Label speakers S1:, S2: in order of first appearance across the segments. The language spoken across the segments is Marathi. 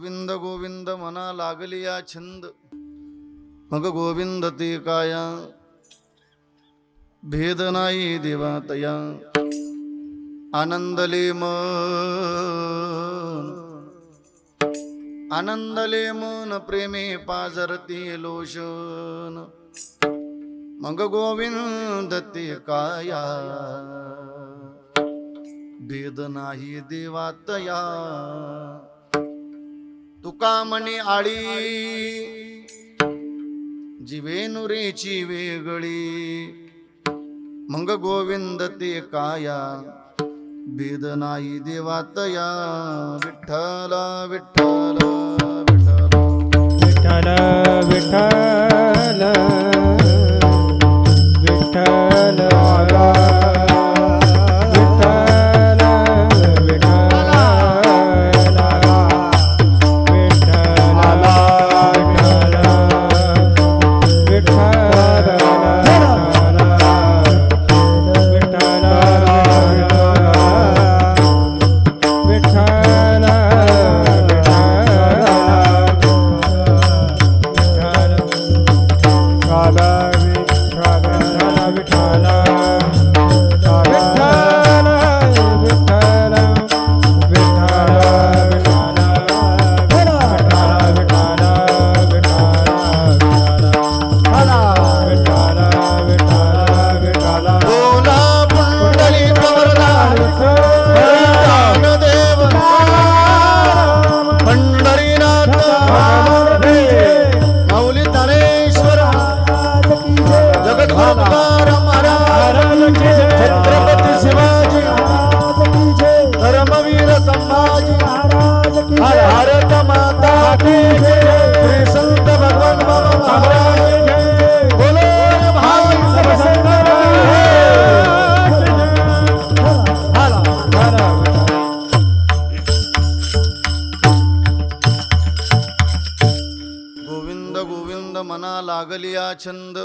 S1: गोविंद गोविंद मना लागलिया छंद, मग गोविंद ते काया, भेद नाही देवा तया, आनंदले मन प्रेमे पाजरती लोशन, मग गोविंद ते काया, भेद नाही देवा तया. तुका म्हणे आळी जीवेनुरेची वेगळी, मग गोविंद ते काया, भेद नाही देवा तया. विठ्ठल विठ्ठल
S2: विठ्ठल विठ्ठल विठ्ठल आला, विठ्ठल विठ्ठल आला, विठ्ठल आला, विठ्ठल
S1: छंद,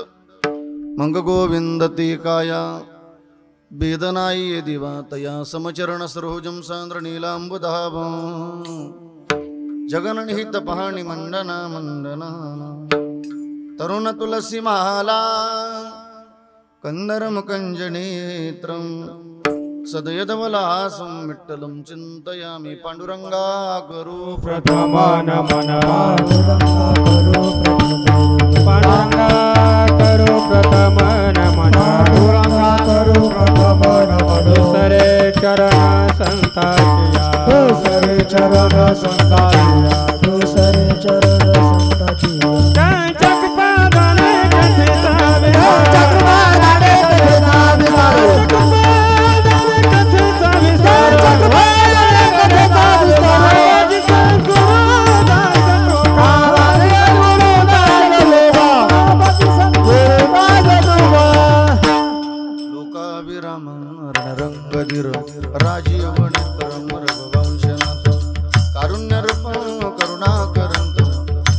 S1: मग गोविंद ते काया, भेद नाही दिवा तया. समचरण सरोजम सांद्र नीलांबुधाभ, जगननिहित पहाणी मंडना मंडना. तरुण तुलसी माला कंदरम कंजनेत्रम, सदयदवलासं विठ्ठलं चिंतयामि. पांडुरंगा करू
S2: प्रथम नमन, पांडुरंगा करो प्रथम नमन, पांडुरंगा करो प्रथम नमन. दुसरे चरण संताचिया, दुसरे चरण संताचिया, दुसरे चरण संताचिया. जगपादाने कथे सावे, जगपादाने कथे सावे, जगपादाने कथे सावे, जगपादाने कथे सावे.
S1: राजीव नेत्रम रघुवंशनाथ, कारुण्यरूप करुणाकरंत,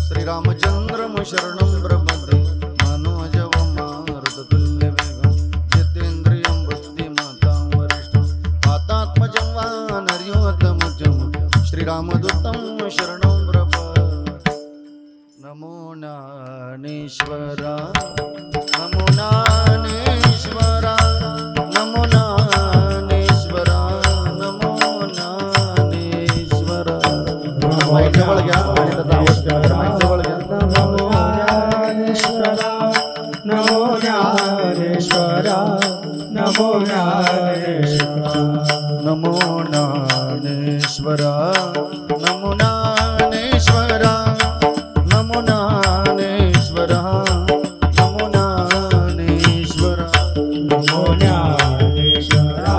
S1: श्रीरामचंद्रम शरणं प्रपद्ये. मनोजव मारुततुल्य वेगं, जितेन्द्रियं बुद्धिमतां वरिष्ठं, वातात्मजं वानरयोतमजं, श्रीरामदूतं शरणं प्रपद्ये. नमो ज्ञानेश्वरा, नमो ज्ञानेश्वरा, नमो ज्ञानेश्वरा, नमो ज्ञानेश्वरा. माईक जवळ घ्या आणि त्याचा आवाज करा. माईक जवळ घ्या.
S2: नमो ज्ञानेश्वरा, नमो ज्ञानेश्वरा, नमो ज्ञानेश्वरा,
S1: नमो ज्ञानेश्वरा, नमो ज्ञानेश्वरा, नमो ज्ञानेश्वरा, नमो ज्ञानेश्वरा,
S2: नमो ज्ञानेश्वरा,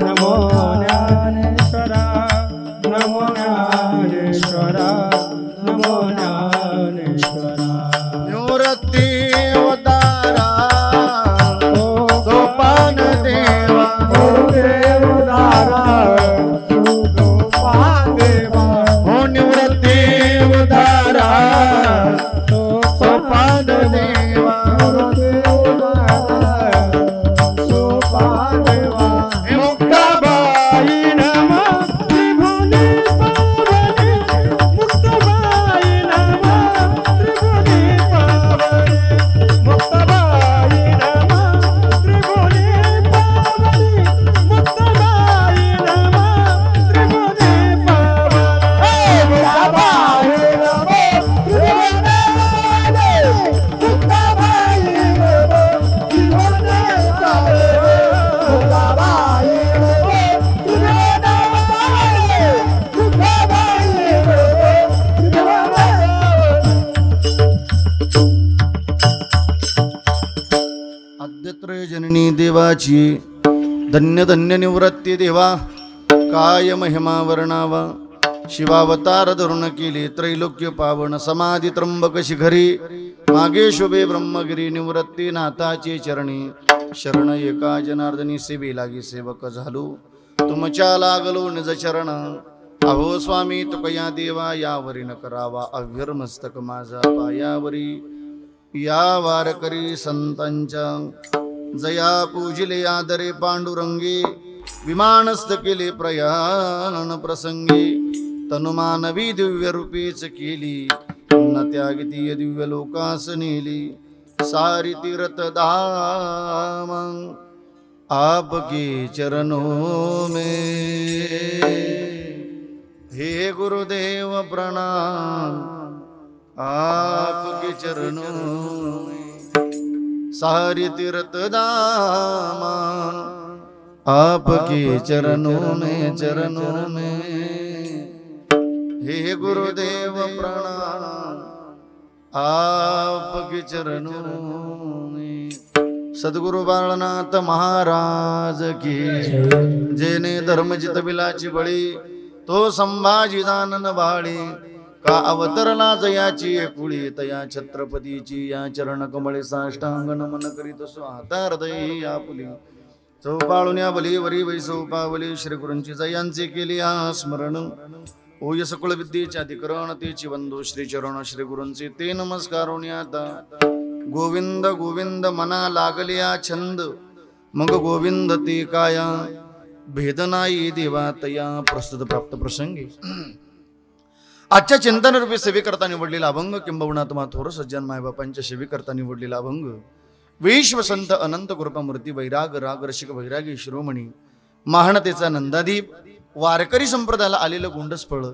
S2: नमो ज्ञानेश्वरा, नमो ज्ञानेश्वरा, नमो ज्ञानेश्वरा.
S1: निवृत्ती अवतारा, सोपान देवा,
S2: देवदारा, सोपान देवा,
S1: हो निवृत्ती अवतारा, सोपान देवा,
S2: सोपान देवा.
S1: मुक्ताबाई
S2: नमः त्रिभुवने पावने,
S1: देवाची धन्य धन्य निवृत्ती देवा काय महिमा वर्णावा शिवावतार धरून केली त्रैलोक्य पावन समाधी त्र्यंबक शिखरी मागे शुभे ब्रह्मगिरी निवृत्ती नाथाची चरणी शरण एका जनार्दनी सेवे लागी सेवक झालो तुमच्या लागलो निज चरण अहो स्वामी तुकया देवा यावरी न करावा अव्यर मस्तक माझा पायावरी या वारकरी संतांच्या जया पूजिले आदरे पांडुरंगी विमानस्थ केले प्रयाण प्रसंगी तनुमानवी दिव्य रूपीच केली न त्यागिती दिव्य लोकास नेली सारी तीर्थ धाम आपके चरणों में हे गुरुदेव प्रणाम आपके चरणों में सारी तीर्थ धाम आपके चरणों में हे गुरुदेव प्रणाम आपके चरणों में सद्गुरु बाळनाथ महाराज की जेने धर्म जितविलाची बळी तो संभाजी जानन बाळी का अवतरला जयाची कुळी तया छत्रपतीची या चरण कमळे साष्टांग नमन करीत स्वतः हृदय आपुली चौपाळुन्या बली वरी वैसौपावली श्री गुरूंची जयांचे केली स्मरण ओय सकळ विद्येचे अधिकरण तेची बंधू श्री चरण श्री गुरूंचे ते नमस्कार आता गोविंद गोविंद मना लागल्या छंद मग गोविंद ते काया भेदनाई देवा तया प्रस्तुत प्राप्त प्रसंगी आजच्या चिंतन रूपी सेवेकरता निवडलेला अभंग किंबहुना तुम्हा थोर सज्जन मायबापांच्या सेवेकरता निवडलेला अभंग विश्वसंत अनंत कृपामूर्ती वैराग राग रसिक वैरागी शिरोमणी महानतेचा नंदादीप वारकरी संप्रदायाला आलेलं गोंडस फळ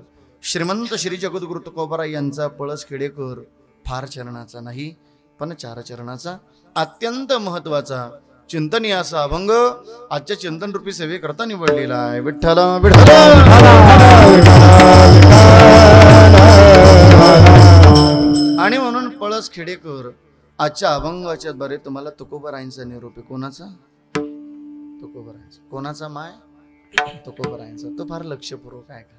S1: श्रीमंत श्री जगद्गुरु तुकोबाराय यांचा पळस खेडेकर फार चरणाचा नाही पण चार चरणाचा अत्यंत महत्वाचा चिंतनीय असा अभंग आजच्या चिंतन रूपी सेवेकरता निवडलेला आहे विठ्ठल विठ्ठल आणि म्हणून पळस खेडेकर आजच्या अभंगाच्या द्वारे तुम्हाला तुकोबारायांचा निरोप आहे. कोणाचा? तुकोबारायांचा. कोणाचा माय? तुकोबारायांचा. तो फार लक्षपूर्वक आहे का?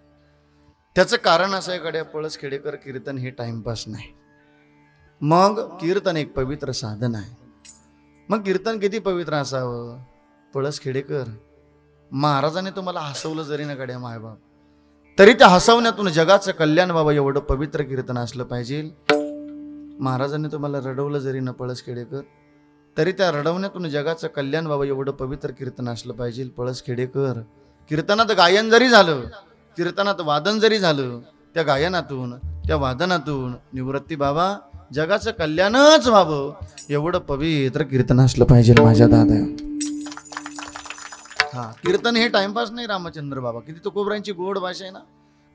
S1: त्याचं कारण असं आहे गड्या पळस खेडेकर कीर्तन हे टाइमपास नाही. मग कीर्तन एक पवित्र साधन आहे. मग कीर्तन किती पवित्र असावं? पळस खेडेकर महाराजाने तुम्हाला हसवलं जरी ना गड्या मायबाप तरी त्या हसवण्यातून जगाचं कल्याण व्हावं एवढं पवित्र कीर्तन असलं पाहिजे. महाराजांनी तुम्हाला रडवलं जरी न पळस खेडेकर तरी त्या रडवण्यातून जगाचं कल्याण व्हावं एवढं पवित्र कीर्तन असलं पाहिजे. पळस खेडेकर कीर्तनात गायन जरी झालं, कीर्तनात वादन जरी झालं, त्या गायनातून त्या वादनातून निवृत्ती बाबा जगाचं कल्याणच व्हावं एवढं पवित्र कीर्तन असलं पाहिजे माझ्या दादा. हा कीर्तन हे टाइमपास नाही. रामचंद्र बाबा किती तुकोबरांची गोड भाषा आहे ना.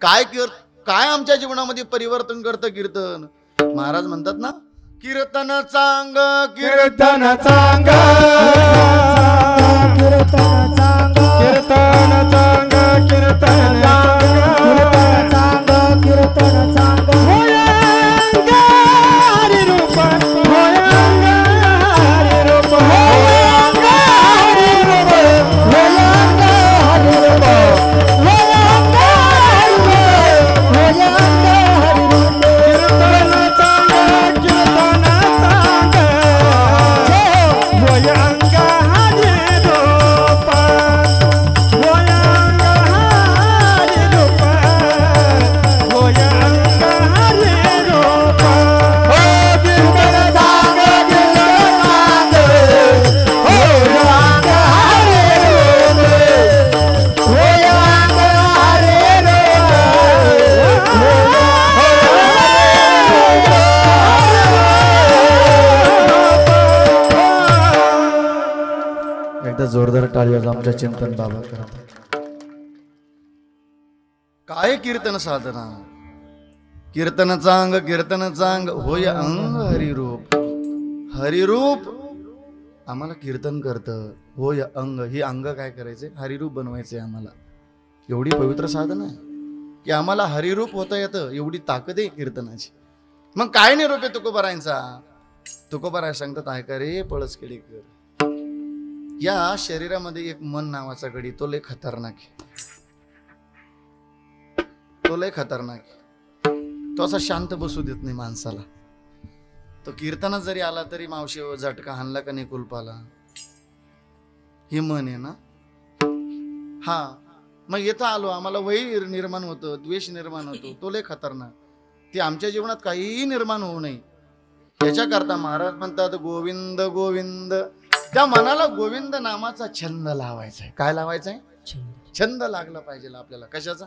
S1: काय आमच्या जीवनामध्ये परिवर्तन करतं कीर्तन. महाराज म्हणतात ना कीर्तन चांग कीर्तन चांग कीर्तन चांग कीर्तन चांग कीर्तन चांग कीर्तन चांग हरी रूप हरी रूप जोरदार टाळी आमच्या चिंतन बाबा करतात. काय कीर्तन साधना. कीर्तन चांग होय अंग हरिरूप. हरिरूप आम्हाला कीर्तन करतं. होय अंग. ही अंग काय करायचे? हरिरूप बनवायचे आम्हाला. एवढी पवित्र साधना आहे की आम्हाला हरिरूप होता येतं. एवढी ताकद आहे कीर्तनाची. मग काय निरोप आहे तुकोबारायांचा? तुकोबाराय सांगतात ऐका रे पळस खेडेकर या शरीरामध्ये एक मन नावाचा गडी, तो लय खतरनाक आहे. तो लय खतरनाक आहे. तो असा शांत बसू देत नाही माणसाला. तो कीर्तनात जरी आला तरी मावशी झटका हाणला का नाही कुलपाला. ही मन आहे ना. हा मग इथं आलो, आम्हाला वैर निर्माण होतं, द्वेष निर्माण होतो, तो लय खतरनाक. ते आमच्या जीवनात काहीही निर्माण होऊ नये याच्याकरता महाराज म्हणतात गोविंद गोविंद. त्या मनाला गोविंद नामाचा छंद लावायचा आहे. काय लावायचा आहे? छंद लागला पाहिजे आपल्याला. कशाचा?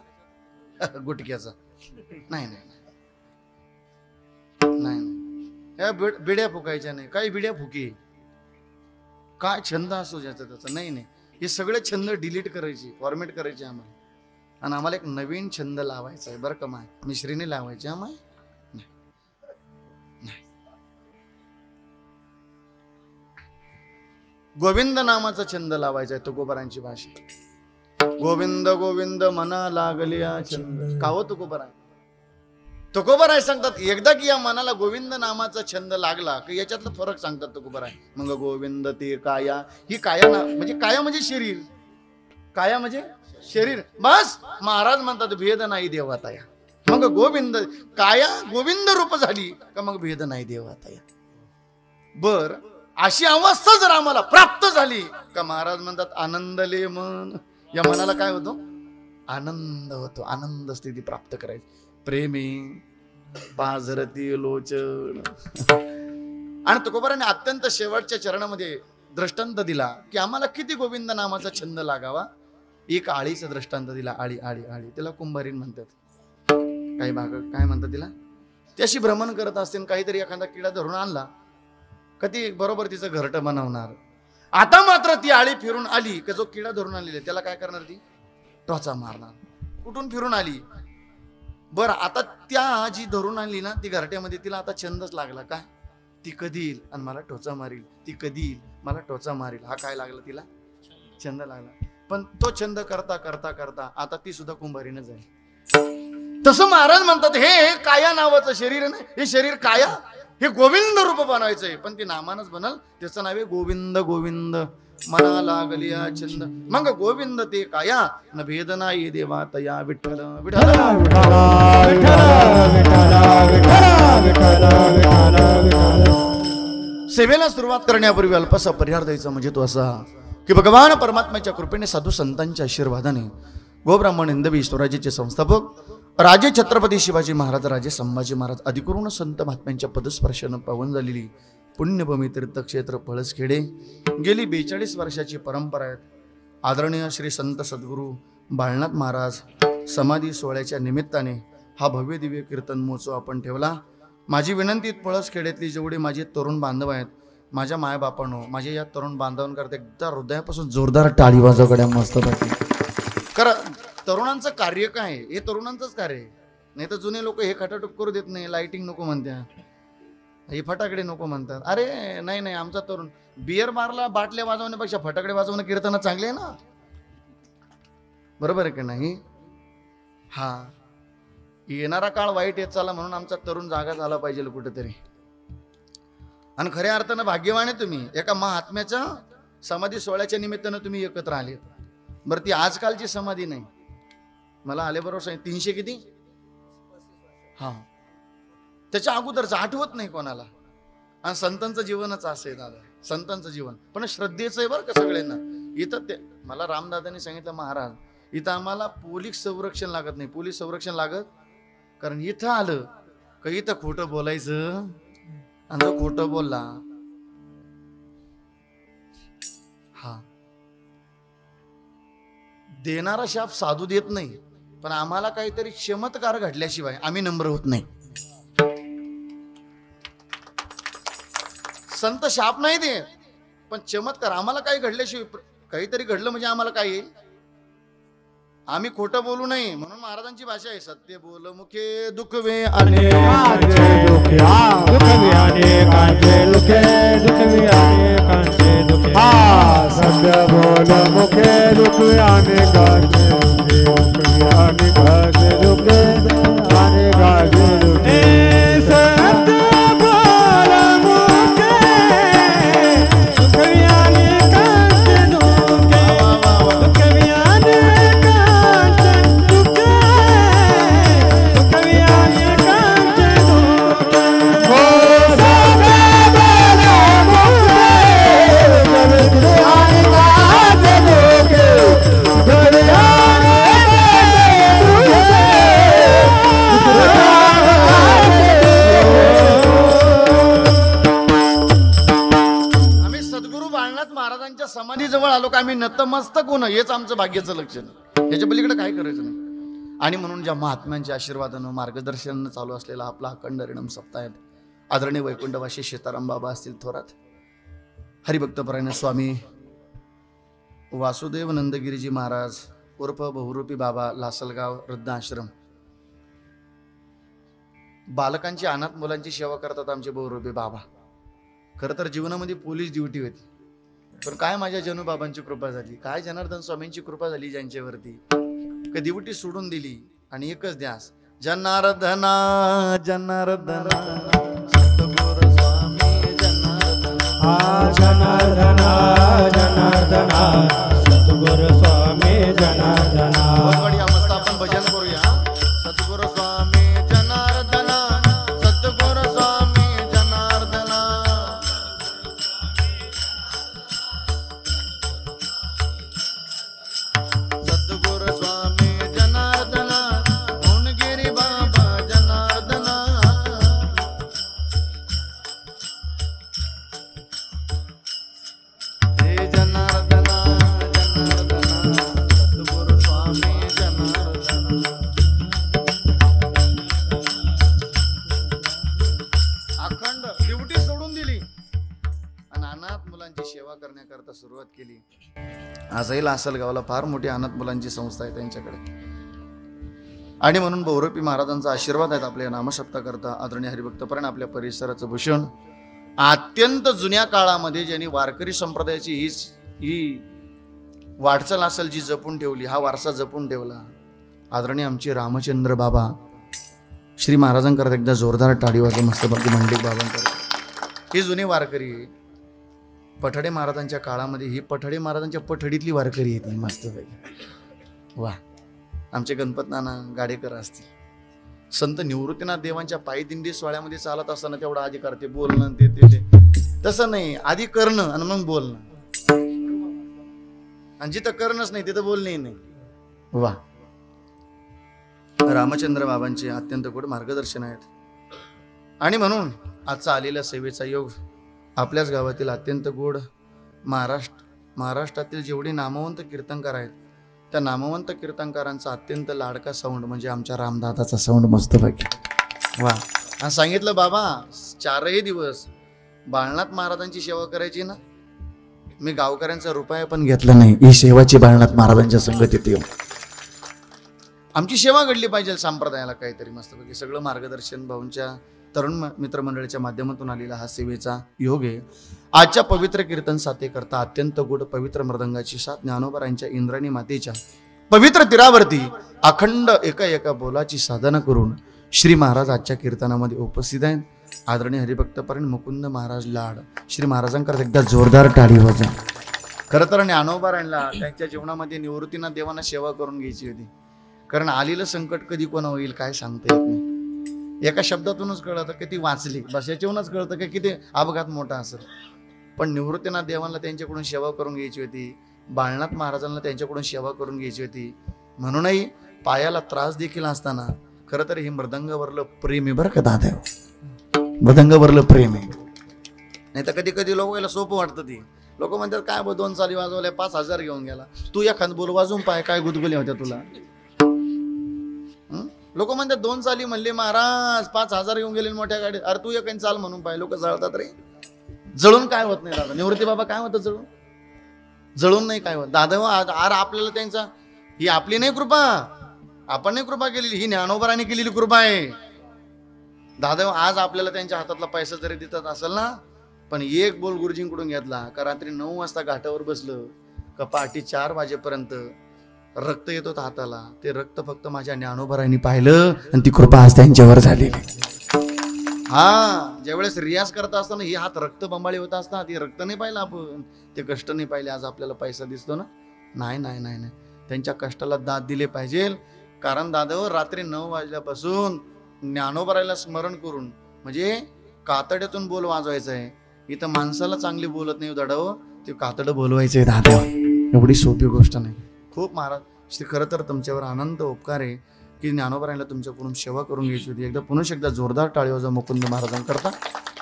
S1: गुटक्याचा. नाही नाही नाही, या बिड्या फुकायच्या नाही. काही बिड्या फुकी, काय छंद असो ज्याचा त्याचा. नाही नाही, हे सगळे छंद डिलीट करायचे, फॉर्मेट करायचे आम्हाला. आणि आम्हाला एक नवीन छंद लावायचा आहे बरं का माय. मिश्रीने लावायचे आम्हाला. गोविंद नामाचा छंद लावायचा आहे. तुकोबारांची भाषा. गोविंद गोविंद मना लागल्या छंद. का हो तुकोबाराय? तुकोबाराय सांगतात एकदा की या मनाला गोविंद नामाचा छंद लागला की याच्यातला फरक सांगतात तुकोबाराय. मग गोविंद ते काया. ही काया ना म्हणजे काया म्हणजे शरीर. काया म्हणजे शरीर. बस महाराज म्हणतात भेद नाही देवाता या. मग गोविंद काया गोविंद रूप झाली का मग भेद नाही देवाता या. बर अशी अवस्था जर आम्हाला प्राप्त झाली का महाराज म्हणतात आनंदले मन. या मनाला काय होतो? आनंद होतो. आनंद स्थिती प्राप्त करायची. प्रेमी पाझरती लोचन. आणि तुकोबाराने अत्यंत शेवटच्या चरणामध्ये दृष्टांत दिला की आम्हाला किती गोविंद नामाचा छंद लागावा. एक आळीचा दृष्टांत दिला. आळी आळी आळी त्याला कुंभारीन म्हणतात. काही भाग काय म्हणतात तिला. त्याशी भ्रमण करत असतील. काहीतरी एखादा किडा धरून आणला कधी बरोबर तिचं घरटं बनवणार. आता मात्र ती आळी फिरून आली की जो किडा धरून आलेली त्याला काय करणार? ती टोचा मारणार. कुठून फिरून आली? बरं आता त्या जी धरून आणली ना ती घरट्यामध्ये, तिला आता छंदच लागला. काय? ती कधी येईल आणि मला टोचा मारील. ती कधी येईल मला टोचा मारील. हा काय लागला तिला? छंद लागला. पण तो छंद करता करता करता आता ती सुद्धा कुंभारीनं जाईल. तसं महाराज म्हणतात हे काया नावाचं शरीर आहे ना, हे शरीर काया हे गोविंद रूप बनायचंय. पण ते नामानच बनल. त्याचं नाव आहे गोविंद गोविंद मना लागलिया छंद. मग गोविंद ते काया न भेद नाही देवा तया. विठ्ठल विठ्ठल सेवेला सुरुवात करण्यापूर्वी अल्पसा परिहार द्यायचा म्हणजे तो असा की भगवान परमात्म्याच्या कृपेने साधू संतांच्या आशीर्वादाने गोब्राह्मण हिंदवी स्वराज्याचे संस्थापक राजे छत्रपती शिवाजी महाराज, राजे संभाजी महाराज अधिकृण संत महात्म्यांच्या पदस्पर्शानं पावन झालेली पुण्यभूमी तीर्थक्षेत्र पळसखेडे गेली 42 वर्षाची परंपरा आहे. आदरणीय श्री संत सद्गुरू बाळनाथ महाराज समाधी सोहळ्याच्या निमित्ताने हा भव्य दिव्य कीर्तन महोत्सव आपण ठेवला. माझी विनंती पळसखेड्यातली जेवढे माझे तरुण बांधव आहेत, माझ्या मायबापांनो, माझ्या या तरुण बांधवांकरता एकदा हृदयापासून जोरदार टाळी वाजवगड्या मस्त पाहिजे. कारण तरुणांचं कार्य काय आहे? हे तरुणांचंच कार्य आहे. नाही तर जुने लोक हे खटाटूप करू देत नाही. लाइटिंग नको म्हणतात, हे फटाकडे नको म्हणतात. अरे नाही नाही, आमचा तरुण बियर बारला बाटल्या वाजवण्यापेक्षा फटाकडे वाजवणं कीर्तन चांगले आहे ना. बरोबर आहे की नाही? हा येणारा काळ वाईट येत चालला म्हणून आमचा तरुण जागा झाला पाहिजे कुठेतरी. आणि खऱ्या अर्थानं भाग्यवान आहे तुम्ही. एका महात्म्याच्या समाधी सोहळ्याच्या निमित्तानं तुम्ही एकत्र आले. बरं ती आजकालची समाधी नाही. मला आले बरोबर सांग 300 किती? हा त्याच्या अगोदरच आठवत नाही कोणाला. आणि संतांचं जीवनच असं आहे दादा, संतांचं जीवन पण श्रद्धेचं आहे बरं का सगळ्यांना. इथं ते मला रामदादांनी सांगितलं महाराज इथं आम्हाला पोलीस संरक्षण लागत नाही. पोलीस संरक्षण लागत कारण इथं आलं का इथं खोटं बोलायचं. आणि जो खोटं बोलला हा देणारा शाप साधू देत नाही. पण आम्हाला काहीतरी चमत्कार घडल्याशिवाय आम्ही नम्र होत नाही. संत शाप नाही देत पण चमत्कार आम्हाला काही घडल्याशिवाय. काहीतरी घडलं म्हणजे आम्हाला काय येईल? आम्ही खोटं बोलू नये म्हणून महाराजांची भाषा आहे सत्य बोल मुखे दुखवे
S2: अनेकांचे दुखे दुखवे अनेकांचे दुखे दुखवे अनेकांचे दुखे सत्य बोल मुखे दुखवे अनेकांचे दुखे दुखवे अनेकांचे दुखे अनेकांचे दुखे सत्य बोल मुखे दुखवे अनेकांचे
S1: लोक आम्ही नतमस्तक होणं हेच आमचं भाग्याचं लक्षण आहे. याच्या पलीकडे काय करायचं नाही. आणि म्हणून ज्या महात्म्यांच्या आशीर्वादानं मार्गदर्शनानं चालू असलेला आपला अखंड हरिनाम सप्ताह आहे, आदरणीय वैकुंठवासी सीताराम बाबा असतील थोरात, हरिभक्तपरायण स्वामी वासुदेव नंदगिरीजी महाराज उर्फ बहुरूपी बाबा, लासलगाव वृद्धाश्रम, बालकांची अनाथ मुलांची सेवा करतात आमचे बहुरूपी बाबा. खरं तर जीवनामध्ये पोलीस ड्युटी होती, पण काय माझ्या जनू बाबांची कृपा झाली, काय जनार्दन स्वामींची कृपा झाली ज्यांच्यावरती, का ड्युटी सोडून दिली आणि एकच ध्यास, जनार्दना जनार्दना सद्गुरु स्वामी जनार्दना,
S2: जनार्दना जनार्दना सद्गुरु स्वामी जनार्दना.
S1: मस्त आपण भजन करूया. सद्गुरु स्वामी जनार्दना, सद्गुरु स्वामी जनार्दना, सद्गुरु स्वामी जनार्दना, ओणगिरी बाबा जनार्दना. हे जनार्दना जनार्दना सद्गुरु स्वामी जनार्दना. अखंड ड्युटी सोडून दिली आणि अनाथ मुलांची सेवा करण्याकरता सुरुवात केली. आजही लासलगावला फार मोठी अनाथ मुलांची संस्था आहे त्यांच्याकडे. आणि म्हणून बहुरूपी महाराजांचा आशीर्वाद आहेत आपल्या नामशब्दा करता. आदरणीय हरिभक्तपरायण आपल्या परिसराचं भूषण, अत्यंत जुन्या काळामध्ये ज्यांनी वारकरी संप्रदायाची ही वाटचाल असेल जी जपून ठेवली, हा वारसा जपून ठेवला, आदरणीय आमचे रामचंद्र बाबा. श्री महाराजांकरता एकदा जोरदार टाळी वाजवा मस्तपैकी मंडलिक बाबांकरता. ही जुनी वारकरी पठाडे महाराजांच्या काळामध्ये, ही पठाडे महाराजांच्या पठडीतली वारकरी येते मस्तपैकी. वा, आमचे गणपत नाना गाडेकर असतील, संत निवृत्तीनाथ देवांच्या पायदिंडी सोहळ्यामध्ये चालत असताना तेवढा आधी करते बोलणं ते ते ते तसं नाही, आधी करणं आणि मग बोलणं. आणि जिथं करणंच नाही तिथं बोलणंही नाही. वा, रामचंद्र बाबांचे अत्यंत गोड मार्गदर्शन आहेत. आणि म्हणून आजचा आलेला सेवेचा योग आपल्याच गावातील अत्यंत गोड महाराष्ट्रातील जेवढे नामवंत कीर्तनकार आहेत त्या नामवंत कीर्तनकारांचा अत्यंत लाडका साऊंड म्हणजे आमच्या रामदादाचा साऊंड मस्तपैकी. वा, आणि सांगितलं बाबा 4 दिवस बाळनाथ महाराजांची सेवा करायची ना, मी गावकऱ्यांचा रुपया पण घेतला नाही. ही सेवाची बाळनाथ महाराजांच्या संगतीत येऊन आमची सेवा घडली पाहिजे संप्रदायाला काहीतरी मस्तपैकी. सगळं मार्गदर्शन भाऊंच्या तरुण मित्रमंडळीच्या माध्यमातून आलेला हा सेवेचा योग आहे. आजच्या पवित्र कीर्तन साथेकरता अत्यंत गोड पवित्र मृदंगाची साथ ज्ञानोबरांच्या इंद्राणी मातेच्या पवित्र तीरावरती अखंड एका एका बोलाची साधना करून श्री महाराज आजच्या कीर्तनामध्ये उपस्थित आहेत. आदरणीय हरिभक्तपरायण मुकुंद महाराज लाड, श्री महाराजांकरता एकदा जोरदार टाळी वाजवा. खरं तर ज्ञानोबरांना त्यांच्या जीवनामध्ये निवृत्तीनाथ देवांना सेवा करून घ्यायची होती, कारण आलेलं संकट कधी कोणा होईल काय सांगता येत नाही. एका शब्दातूनच कळतं की ती वाचली, बस याच्यावरूनच कळतं की किती अपघात मोठा असेल. पण निवृत्तीनाथ देवांना त्यांच्याकडून सेवा करून घ्यायची होती, बाळनाथ महाराजांना त्यांच्याकडून सेवा करून घ्यायची होती. म्हणूनही पायाला त्रास देखील असताना खरं तर हे मृदंगावरलं प्रेम आहे बरं का दादा, मृदंगावरलं प्रेम आहे. नाही तर कधी कधी लोकांना सोपं वाटतं. ती लोक म्हणतात काय 2 चाली वाजवल्या 5,000 घेऊन गेला, तू एखाद बोल वाजवून पाय काय गुदगुल्या होत्या तुला. लोक म्हणतात 2 चाली म्हणले महाराज 5,000 घेऊन गेले मोठ्या गाडीत. अरे तू एक चाल म्हणून पाय. लोक जळतात रे. जळून काय होत नाही दादा. निवृत्ती बाबा काय होतं जळून? जळून नाही काय होत दादा. अरे आपल्याला त्यांचा, ही आपली नाही कृपा, आपण नाही कृपा केलेली, ही ज्ञानोबरांनी केलेली कृपा आहे दादा. आज आपल्याला त्यांच्या हातातला पैसा जरी देतात असेल ना, पण एक बोल गुरुजींकडून घेतला का रात्री 9 वाजता घाटावर बसलं का पहाटे 4 वाजेपर्यंत रक्त येत होतं हाताला. ते रक्त फक्त माझ्या ज्ञानोबरांनी पाहिलं आणि ती कृपा आज त्यांच्यावर झालेली. हा, ज्यावेळेस रियाज करत असताना ही हात रक्त बंबाळी होत असतात, ते रक्त नाही पाहिलं आपण, ते कष्ट नाही पाहिले. आज आपल्याला पैसा दिसतो ना. नाही नाही नाही नाही, त्यांच्या कष्टाला दाद दिले पाहिजे. कारण दादावर रात्री 9 वाजल्यापासून ज्ञानोबरायला स्मरण करून म्हणजे कातड्यातून बोल वाजवायचं आहे. इथं माणसाला चांगली बोलत नाही दादाव, ते कातडं बोलवायचं आहे दादा. एवढी सोपी गोष्ट नाही. खूप महाराज श्री खरं तर तुमच्यावर आनंद उपकार आहे की ज्ञानोबरायला तुमच्याकडून सेवा करून घ्यायची होती. एकदा पुन्हा एकदा जोरदार टाळी वाजवा मुकुंद महाराजांकरता.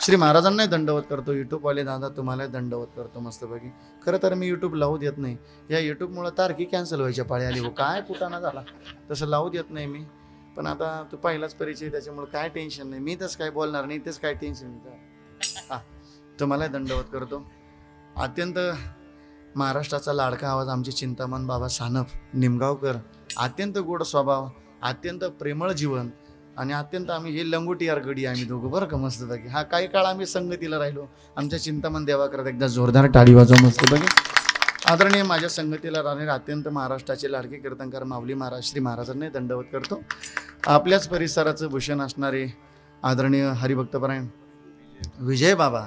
S1: श्री महाराजांनाही दंडवत करतो. यूट्यूबवाले दादा तुम्हालाही दंडवत करतो मस्तपैकी. खरं तर मी यूट्यूब लावू देत नाही. या यूट्यूबमुळं तारखी कॅन्सल व्हायच्या पाळी आली हो. काय कुटाणा झाला, तसं लावू देत नाही मी. पण आता तू पहिलाच परिचय, त्याच्यामुळं काय टेन्शन नाही. मी तसं काय बोलणार नाही, तेच काय टेन्शन नाही. हां, तुम्हालाही दंडवत करतो. अत्यंत महाराष्ट्राचा लाडका आवाज आमचे चिंतामण बाबा सानप निमगावकर. अत्यंत गोड स्वभाव, अत्यंत प्रेमळ जीवन आणि अत्यंत आम्ही हे लंगोटी यार गडी आम्ही दोघं बरं का मस्तपैकी. हा काही काळ आम्ही संगतीला राहिलो. आमच्या चिंतामण देवाकरत एकदा जोरदार टाळी वाजवा मस्तपैकी. आदरणीय माझ्या संगतीला राहणारे अत्यंत महाराष्ट्राचे लाडके कीर्तनकार माऊली महाराज श्री महाराजांना दंडवत करतो. आपल्याच परिसराचं भूषण असणारे आदरणीय हरिभक्तपरायण विजय बाबा.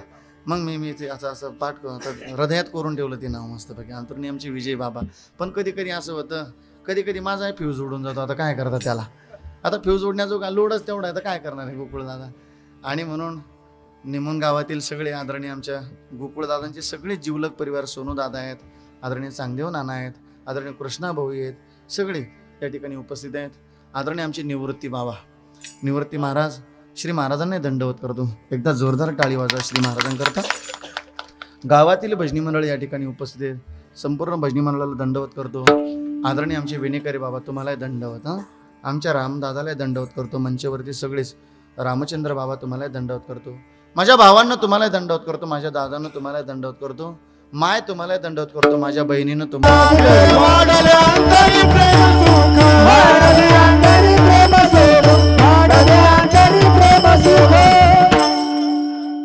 S1: मग मी ते असं पाठ हृदयात करून ठेवलं ते नाव मस्तपैकी. आदरणीय आमचे विजय बाबा. पण कधी कधी असं होतं, कधी कधी माझाही फ्यूज उडून जातो. आता काय करतात त्याला, आता फ्यूज उडण्याचा लोडच तेवढा आहे, तर काय करणार आहे गोकुळदादा. आणि म्हणून निमून गावातील सगळे आदरणीय आमच्या गोकुळदादांचे सगळे जिवलक परिवार, सोनू दादा आहेत, आदरणीय चांगदेव नाना आहेत, आदरणीय कृष्णा भाऊ आहेत, सगळे या ठिकाणी उपस्थित आहेत. आदरणीय आमचे निवृत्ती बाबा निवृत्ती महाराज श्री महाराजांना दंडवत करतो. एकदा जोरदार टाळी वाजवा श्री महाराजांकरता. गावातील भजनी मंडळ या ठिकाणी उपस्थित आहेत. संपूर्ण भजनी मंडळाला दंडवत करतो. आदरणीय आमचे विनेकरी बाबा तुम्हालाही दंडवत. हां, आमच्या रामदादालाही दंडवत करतो. मंचवरती सगळेच रामचंद्र बाबा तुम्हालाही दंडवत करतो. माझ्या भावांना तुम्हालाही दंडवत करतो. माझ्या दादांना तुम्हालाही दंडवत करतो. माय तुम्हालाही दंडवत करतो. माझ्या बहिणीनं तुम्हाला.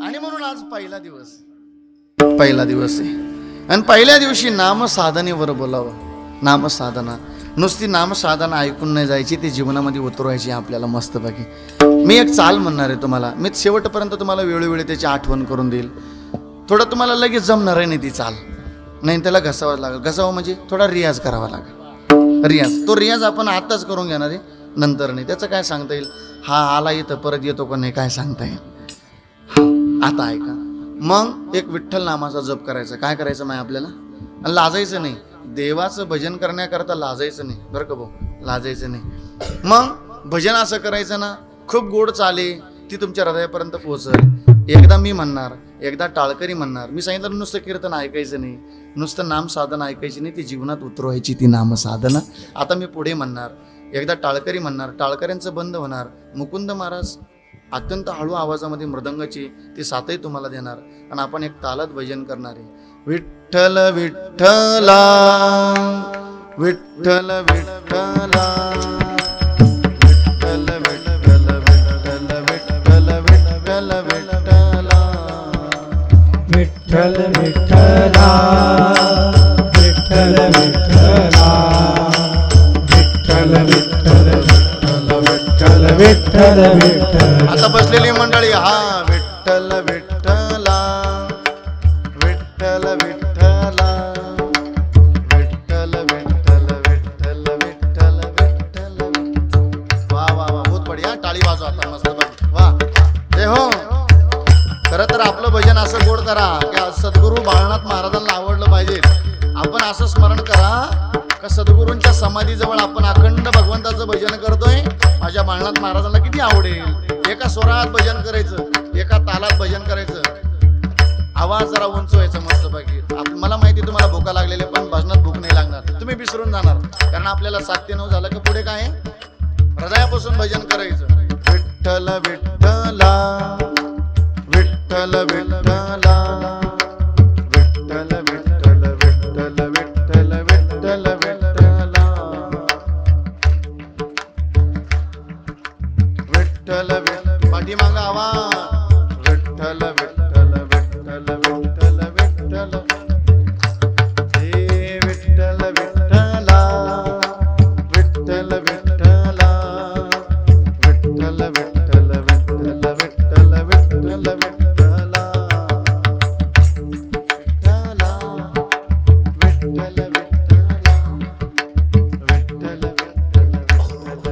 S1: आणि म्हणून आज पहिला दिवस आहे आणि पहिल्या दिवशी नामसाधनेवर बोलावं. नामसाधना, नुसती नामसाधना ऐकून नाही जायची, ती जीवनामध्ये उतरवायची आपल्याला मस्तपैकी. मी एक चाल म्हणणार आहे तुम्हाला. मी शेवटपर्यंत तुम्हाला वेळोवेळी त्याची आठवण करून देईल. थोडं तुम्हाला लगेच जमणार आहे नाही ती चाल, नाही त्याला घसावं लागेल. घसावं म्हणजे थोडा रियाज करावा लागेल. रियाज, तो रियाज आपण आताच करून घेणार आहे, नंतर नाही. त्याचं काय सांगता येईल, हा आला इथं परत येतो का नाही काय सांगता येईल. आता ऐका. मग एक विठ्ठल नामाचा जप करायचा. काय करायचं माय आपल्याला, लाजायचं नाही. देवाचं भजन करण्याकरता लाजायचं नाही बरं का भाऊ, लाजायचं नाही. मग भजन असं करायचं ना, खूप गोड चाले, ती तुमच्या हृदयापर्यंत पोहोचल. एकदा मी म्हणणार, एकदा टाळकरी म्हणणार. मी सांगितलं नुसतं कीर्तन ऐकायचं नाही, नुसतं नाम साधना ऐकायची नाही, ती जीवनात उतरवायची ती नामसाधना. आता मी पुढे म्हणणार, एकदा टाळकरी म्हणणार, टाळकऱ्यांचं बंद होणार. मुकुंद महाराज अत्यंत हळू आवाजामध्ये मृदंगाची ती साथही तुम्हाला देणार आणि आपण एक तालात भजन करणार आहे. विठ्ठल विठ्ठला विठ्ठल विठ्ठला विठ्ठल विठ्ठल विठ्ठल विठ्ठल विठ्ठल विठ्ठला
S2: विठ्ठल विठ्ठला विठ्ठल विठ्ठला विठ्ठल विठ्ठल विठ्ठल विठ्ठल विठ्ठल.
S1: आता बसलेली मंडळी, हा विठ्ठल विठ्ठला विठ्ठल विठ्ठला विठ्ठल विठ्ठल विठ्ठल विठ्ठल विठ्ठल. वा वा वा, बहुत बढिया. टाळी वाजवा आता मस्त बघ. वा ते हो. खरं तर आपलं भजन असं गोड करा की सद्गुरू बाळनाथ महाराजांना आवडलं पाहिजे. आपण असं स्मरण करा का सद्गुरूंच्या समाधीजवळ आपण अखंड भगवंताचं भजन करतोय. माझ्या बाळनाथ महाराजांना किती आवडेल. एका स्वरात भजन करायचं, एका तालात भजन करायचं. आवाज जरा उंच व्हायचा मस्तपैकी. मला माहिती तुम्हाला भुका लागलेले, पण भजनात भूक नाही लागणार, तुम्ही विसरून जाणार. कारण आपल्याला 7 ते 9 झालं की पुढे काय हृदयापासून भजन करायचं. विठ्ठल विठ्ठला विठ्ठल विठ्ठला विठ्ठल विठ्ठल विठ्ठल विठ्ठल विठ्ठल विठ्ठला विठ्ठल विठ्ठल. पाठीमागं आवाज. विठ्ठल विठ्ठल विठ्ठल विठ्ठल विठ्ठल. हे विठ्ठल विठ्ठला विठ्ठल विठ्ठला विठ्ठल विठ्ठल विठ्ठल विठ्ठल विठ्ठल विठ्ठला विठ्ठला विठ्ठल विठ्ठला विठ्ठल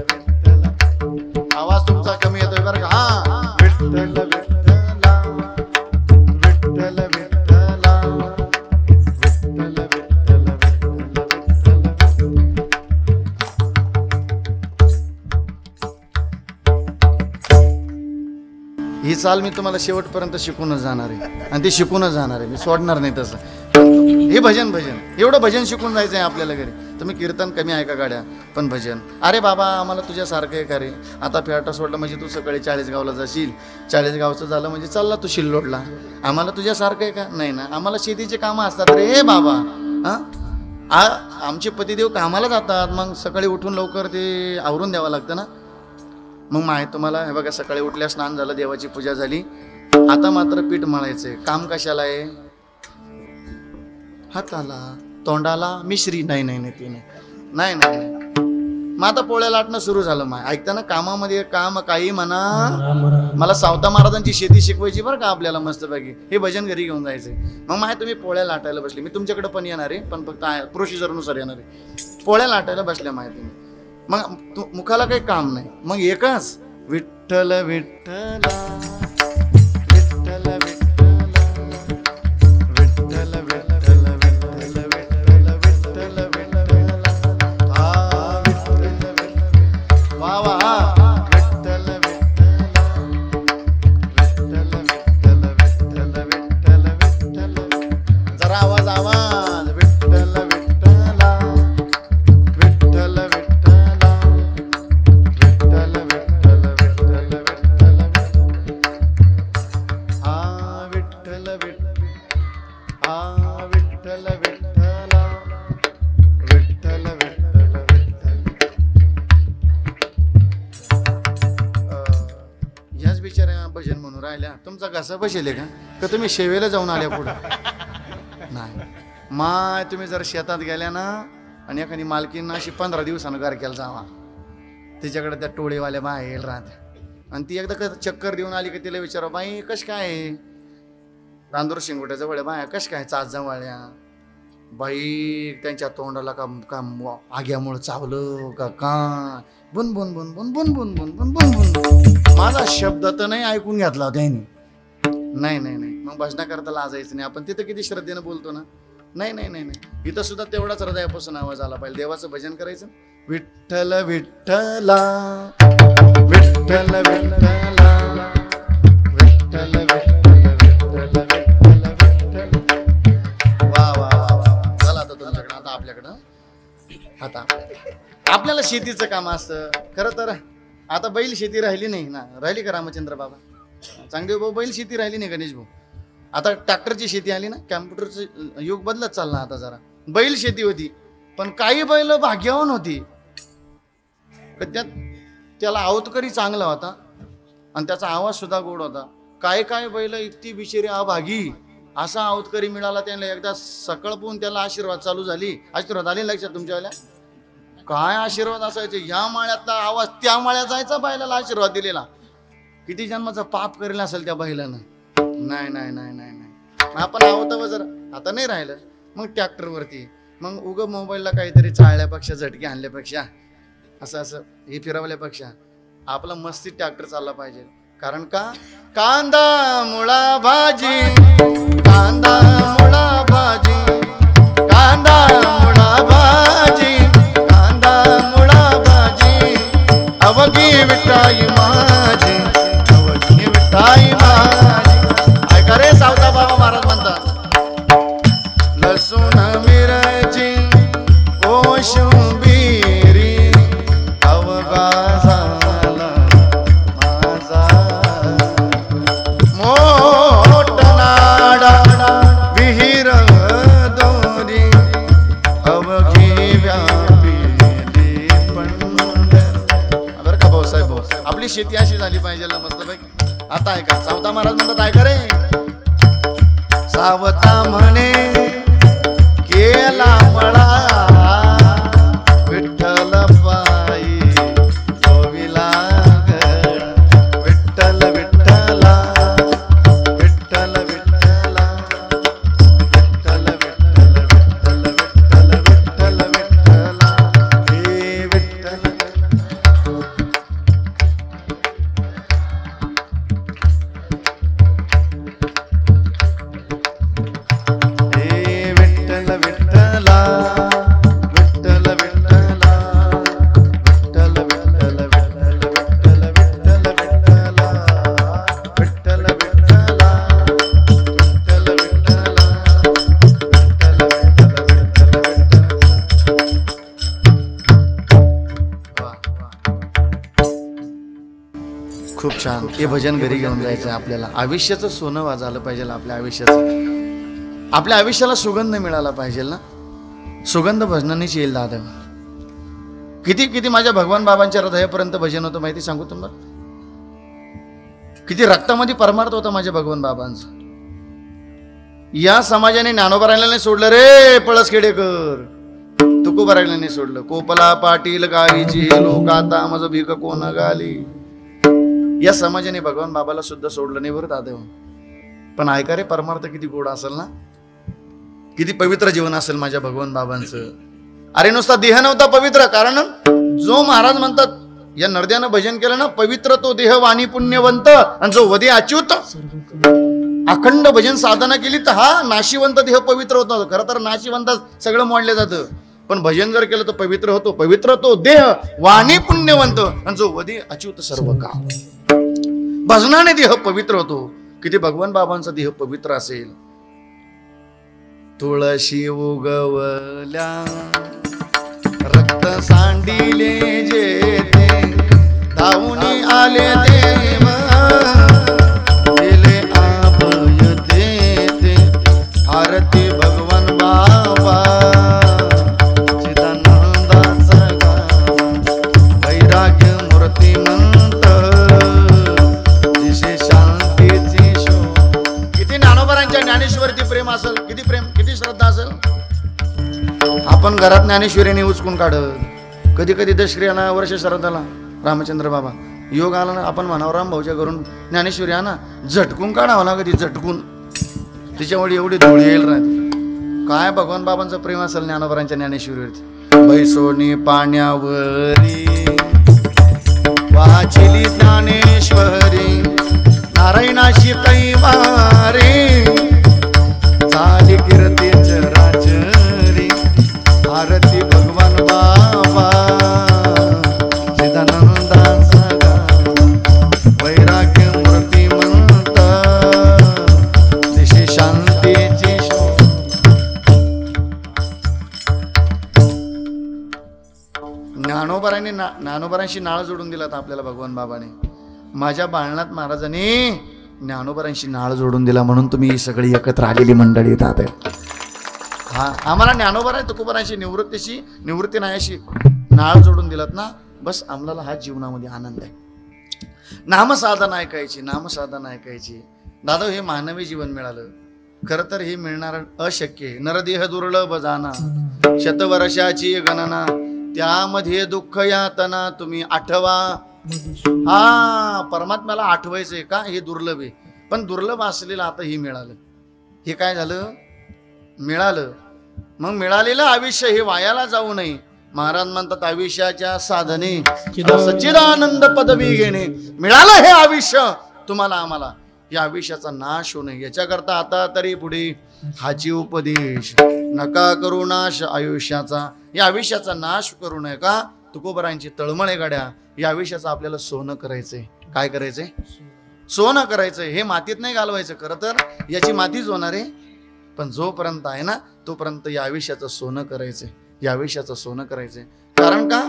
S1: विठ्ठल. आवाज तुमचा कमी येतोय बरं का. हा विठ्ठल विठ्ठला विठ्ठल विठ्ठला विठ्ठल विठ्ठल विठ्ठल विठ्ठल. हीच चाल मी तुम्हाला शेवटपर्यंत शिकूनच जाणार आहे आणि ते शिकूनच जाणार आहे, मी सोडणार नाही तसं. हे भजन भजन एवढं भजन शिकून जायचं आहे आपल्याला घरी. तुम्ही कीर्तन कमी ऐका गाड्या, पण भजन. अरे बाबा आम्हाला तुझ्यासारखं आहे का रे? आता फेटा सोडलं म्हणजे तू सकाळी 40गावला जाशील, 40गावचं झालं म्हणजे चालला तू शिल्लोडला. आम्हाला तुझ्यासारखं आहे का? नाही ना, आम्हाला शेतीचे कामं असतात रे बाबा. हां, आमचे पतिदेव कामाला जातात, मग सकाळी उठून लवकर ते आवरून द्यावं लागतं ना. मग माहीत तुम्हाला, हे बघा सकाळी उठल्या स्नान झालं, देवाची पूजा झाली, आता मात्र पीठ मळायचंय. काम कशाला आहे? हाताला, तोंडाला मिश्री. नाही नाही नाही ती नाही नाही नाही. मग आता पोळ्या लाटणं सुरू झालं. माय ऐकताना कामामध्ये काम काही म्हणा. मला सावता महाराजांची शेती शिकवायची बरं का आपल्याला मस्तपैकी. हे भजन घरी घेऊन जायचंय. मग माय तुम्ही पोळ्या लाटायला बसले, मी तुमच्याकडे पण येणार आहे, पण फक्त प्रोसिजरनुसार येणार आहे. पोळ्या लाटायला बसल्या माय तुम्ही, मग मुखाला काही काम नाही, मग एकच विठ्ठल विठ्ठला विठ्ठल विठ्ठल विठ्ठल विठ्ठल विठ्ठल विठ्ठल विठ्ठल हा विठ्ठल वा वा विठ्ठल विठ्ठल विठ्ठल विठ्ठल विठ्ठल विठ्ठल. जरा आवाज आवाज. विठ्ठल विठ्ठला विठ्ठल विठ्ठला विठ्ठल विठ्ठल विठ्ठल विठ्ठल हा विठ्ठल हा विठ्ठल विठ्ठला विठ्ठल विठ्ठल विठ्ठल. ह्याच बिचाऱ्या भजन म्हणून राहिल्या. तुमचा घसा बसेल का? का तुम्ही शेवेला जाऊन आल्या पुढे? नाही माय, तुम्ही जर शेतात गेल्या ना आणि एखादी मालकींना अशी 15 दिवसानं गारक्याला जावा, तिच्याकडे त्या टोळीवाल्या बाहेर राहत्या आणि ती एकदा चक्कर देऊन आली की तिला विचारा, बाई कश काय आहे? रांदूर शिंगोट्याच्या वळ्या बाया कश काय? चाच वाळ्या. बाई त्यांच्या तोंडाला काम आग्यामुळं चावलं का काय? बुन बुन बुन बुन बुन बुन बुन बुन बुन बुन. माझा शब्द तर नाही ऐकून घेतला त्यांनी. नाही नाही नाही, मग भजना करता लाजायचं नाही. आपण तिथं किती श्रद्धेनं बोलतो ना. नाही नाही नाही नाही, इथं सुद्धा तेवढाच हृदयापासून आवाज आला पाहिजे. देवाचं भजन करायचं. विठ्ठल विठ्ठला विठ्ठल विठ्ठला विठ्ठल विठ्ठल विठ्ठल विठ्ठल विठ्ठल. वा वा वा वा. चला आता तुमच्याकडं, आता आपल्याकडं, आता आपल्याला शेतीचं काम असतं. खरं तर आता बैल शेती राहिली नाही ना. राहिली का रामचंद्र बाबा? चांगदेव भाऊ, बैल शेती राहिली नाही. गणेश भाऊ, आता ट्रॅक्टरची शेती आली ना. कॅम्प्युटरचं युग बदलत चालला आता जरा. बैल शेती होती, पण काही बैल भाग्यवान होती. त्याला अवतकरी चांगला होता आणि त्याचा आवाज सुद्धा गोड होता. काय काय बैल इतकी बिचारी अभागी, असा अवतकरी मिळाला त्यांना. एकदा सकाळ पोहून त्याला आशीर्वाद चालू झाली. आशीर्वाद आले लक्षात तुमच्यावाल्या? काय आशीर्वाद असायचे. ह्या माळ्यातला आवाज त्या माळ्यात जायचा. बैलाला आशीर्वाद दिलेला. किती जन्माचा पाप करेल असेल त्या बैलानं. नाही नाही नाही नाही नाही. आपण आहोत जर आता नाही राहिलं, मग ट्रॅक्टरवरती, मग उगं मोबाईलला काहीतरी चाळल्यापेक्षा, झटके आणल्यापेक्षा, असं असं हे फिरवल्यापेक्षा आपला मस्ती ट्रॅक्टर चालला पाहिजे. कारण का? कांदा मुळा भाजी, कांदा मुळा भाजी, कांदा मुळा भाजी, कांदा मुळा भाजी, अवघी विठाई माझी, अवघी विठाई माझी. ऐका रे सावता बाबा महाराज म्हणतात, लसूण मिरची कोशिंबिरी अवघा झाला माझा, मोठनाडा विहीर दोरी अवघी व्यापिली पंढर. बरं का भाऊसाहेब, भाऊ आपली शेती अशी झाली पाहिजे मस्तपैकी. आता ऐका सावता महाराज म्हणतात, ऐका रे. सावता म्हणे केला मळा विठ्ठल पायी गोविला गड. विठ्ठल विठ्ठला विठ्ठल विठ्ठला विठ्ठल विठ्ठल विठ्ठल विठ्ठल विठ्ठल विठ्ठला हे विठ्ठल. हे छान. हे भजन घरी घेऊन जायचं आपल्याला. आयुष्याचं सोनं झालं पाहिजे आपल्या आयुष्याचं. आपल्या आयुष्याला सुगंध मिळाला पाहिजे ना. सुगंध भजनानेच येईल दादा. किती किती माझ्या भगवान बाबांच्या हृदयापर्यंत भजन होतं माहिती सांगू तुम्हाला. किती रक्तामध्ये परमार्थ होता माझ्या भगवान बाबांचं. या समाजाने ज्ञानोबरायला नाही सोडलं रे पळसखेडेकर. तुकोबरायला नाही सोडलं. कोपला पाटील गावीची लोक आता माझं भीक कोण गाली. या समाजाने भगवान बाबाला सुद्धा सोडलं नाही बरं दादा. पण ऐका रे परमार्थ किती गोड असेल ना. किती पवित्र जीवन असेल माझ्या भगवान बाबांचं. अरे नुसता देह नव्हता पवित्र. कारण जो महाराज म्हणतात या नरद्यानं भजन केलं ना, पवित्र तो देह वाणी पुण्यवंत आणि जो वदे अच्युत. अखंड भजन साधना केली तर हा नाशिवंत देह पवित्र होतो. खरं तर नाशिवंत सगळं मोडलं जातं. पण भजन जर केलं तर पवित्र होतो. पवित्र तो देह वाणी पुण्यवंत आणि जो वदे अच्युत सर्व का. भजनाने देह पवित्र होतो. किती भगवान बाबांचा देह पवित्र असेल. तुळशी उगवल्या रक्त सांडिले जेथे धावूनी आले देव दिले आभय देते. आरती भगवान बाबा चिदानंदाचा गावा वैराग्य मूर्तिमंत दिशे शांतीची शो. किती ज्ञानोबरांच्या ज्ञानेश्वरती प्रेम असेल. किती प्रेम किती श्रद्धा असेल. आपण घरात ज्ञानेश्वरीने उचकून काढत. कधी कधी दशक्रियाला वर्ष श्राद्धाला रामचंद्र बाबा योग आला ना, आपण म्हणावं राम भाऊच्या घरून ज्ञानेश्वरी आणा. झटकून काढावं ना कधी झटकून. तिच्यामुळे एवढी धूळ येईल राहते. काय भगवान बाबांचं प्रेम असेल ज्ञानोबरांच्या ज्ञानेश्वरीवरती. बैसोनी पाण्यावरी वाचिली ज्ञानेश्वरी नारायणाशी कैवारे झाली कीर्ती चराचरी. आरती भगवान बाबा चिदानंदाचा गावा वैराग्य मूर्तिमंत दिशे शांतीची शो. ज्ञानोबरांशी नाळ जोडून दिला तर आपल्याला भगवान बाबाने. माझ्या बाळनाथ महाराजांनी ज्ञानोबरांशी नाळ जोडून दिला म्हणून तुम्ही ही सगळी एकत्र आलेली मंडळी येतात. हा आम्हाला ज्ञानोबराय तुकोबरांशी निवृत्ती नायाशी नाळ जोडून दिलात ना, बस आम्हाला हा जीवनामध्ये आनंद आहे. नामसाधना ऐकायची. नामसाधना ऐकायची. दादा हे मानवी जीवन मिळालं. खरं तर हे मिळणार अशक्य आहे. नरदेह दुर्लभ जाना शतवर्षाची गणना त्यामध्ये दुःख यातना तुम्ही आठवा. हा परमात्म्याला आठवायचंय का. हे दुर्लभ आहे. पण दुर्लभ असलेलं आता हे मिळालं. हे काय झालं मिळालं. मग मिळालेलं आयुष्य हे वायाला जाऊ नये. महाराज म्हणतात आयुष्याच्या साधने सच्चिदानंद पदवी घेणे. मिळालं हे आयुष्य तुम्हाला आम्हाला. या आयुष्याचा नाश होऊ नये याच्याकरता आता तरी पुढे हाची उपदेश. नका करू नाश आयुष्याचा. या आयुष्याचा नाश करू नये का. तुकोबरांची तळमळे गाड्या. या आयुष्याचं आपल्याला सोनं करायचंय. काय करायचंय सोनं करायचंय. हे मातीत नाही घालवायचं. खरं तर याची मातीच होणार आहे. पण जोपर्यंत आहे ना तोपर्यंत या आयुष्याचं सोनं करायचंय. या आयुष्याचं सोनं करायचंय. कारण का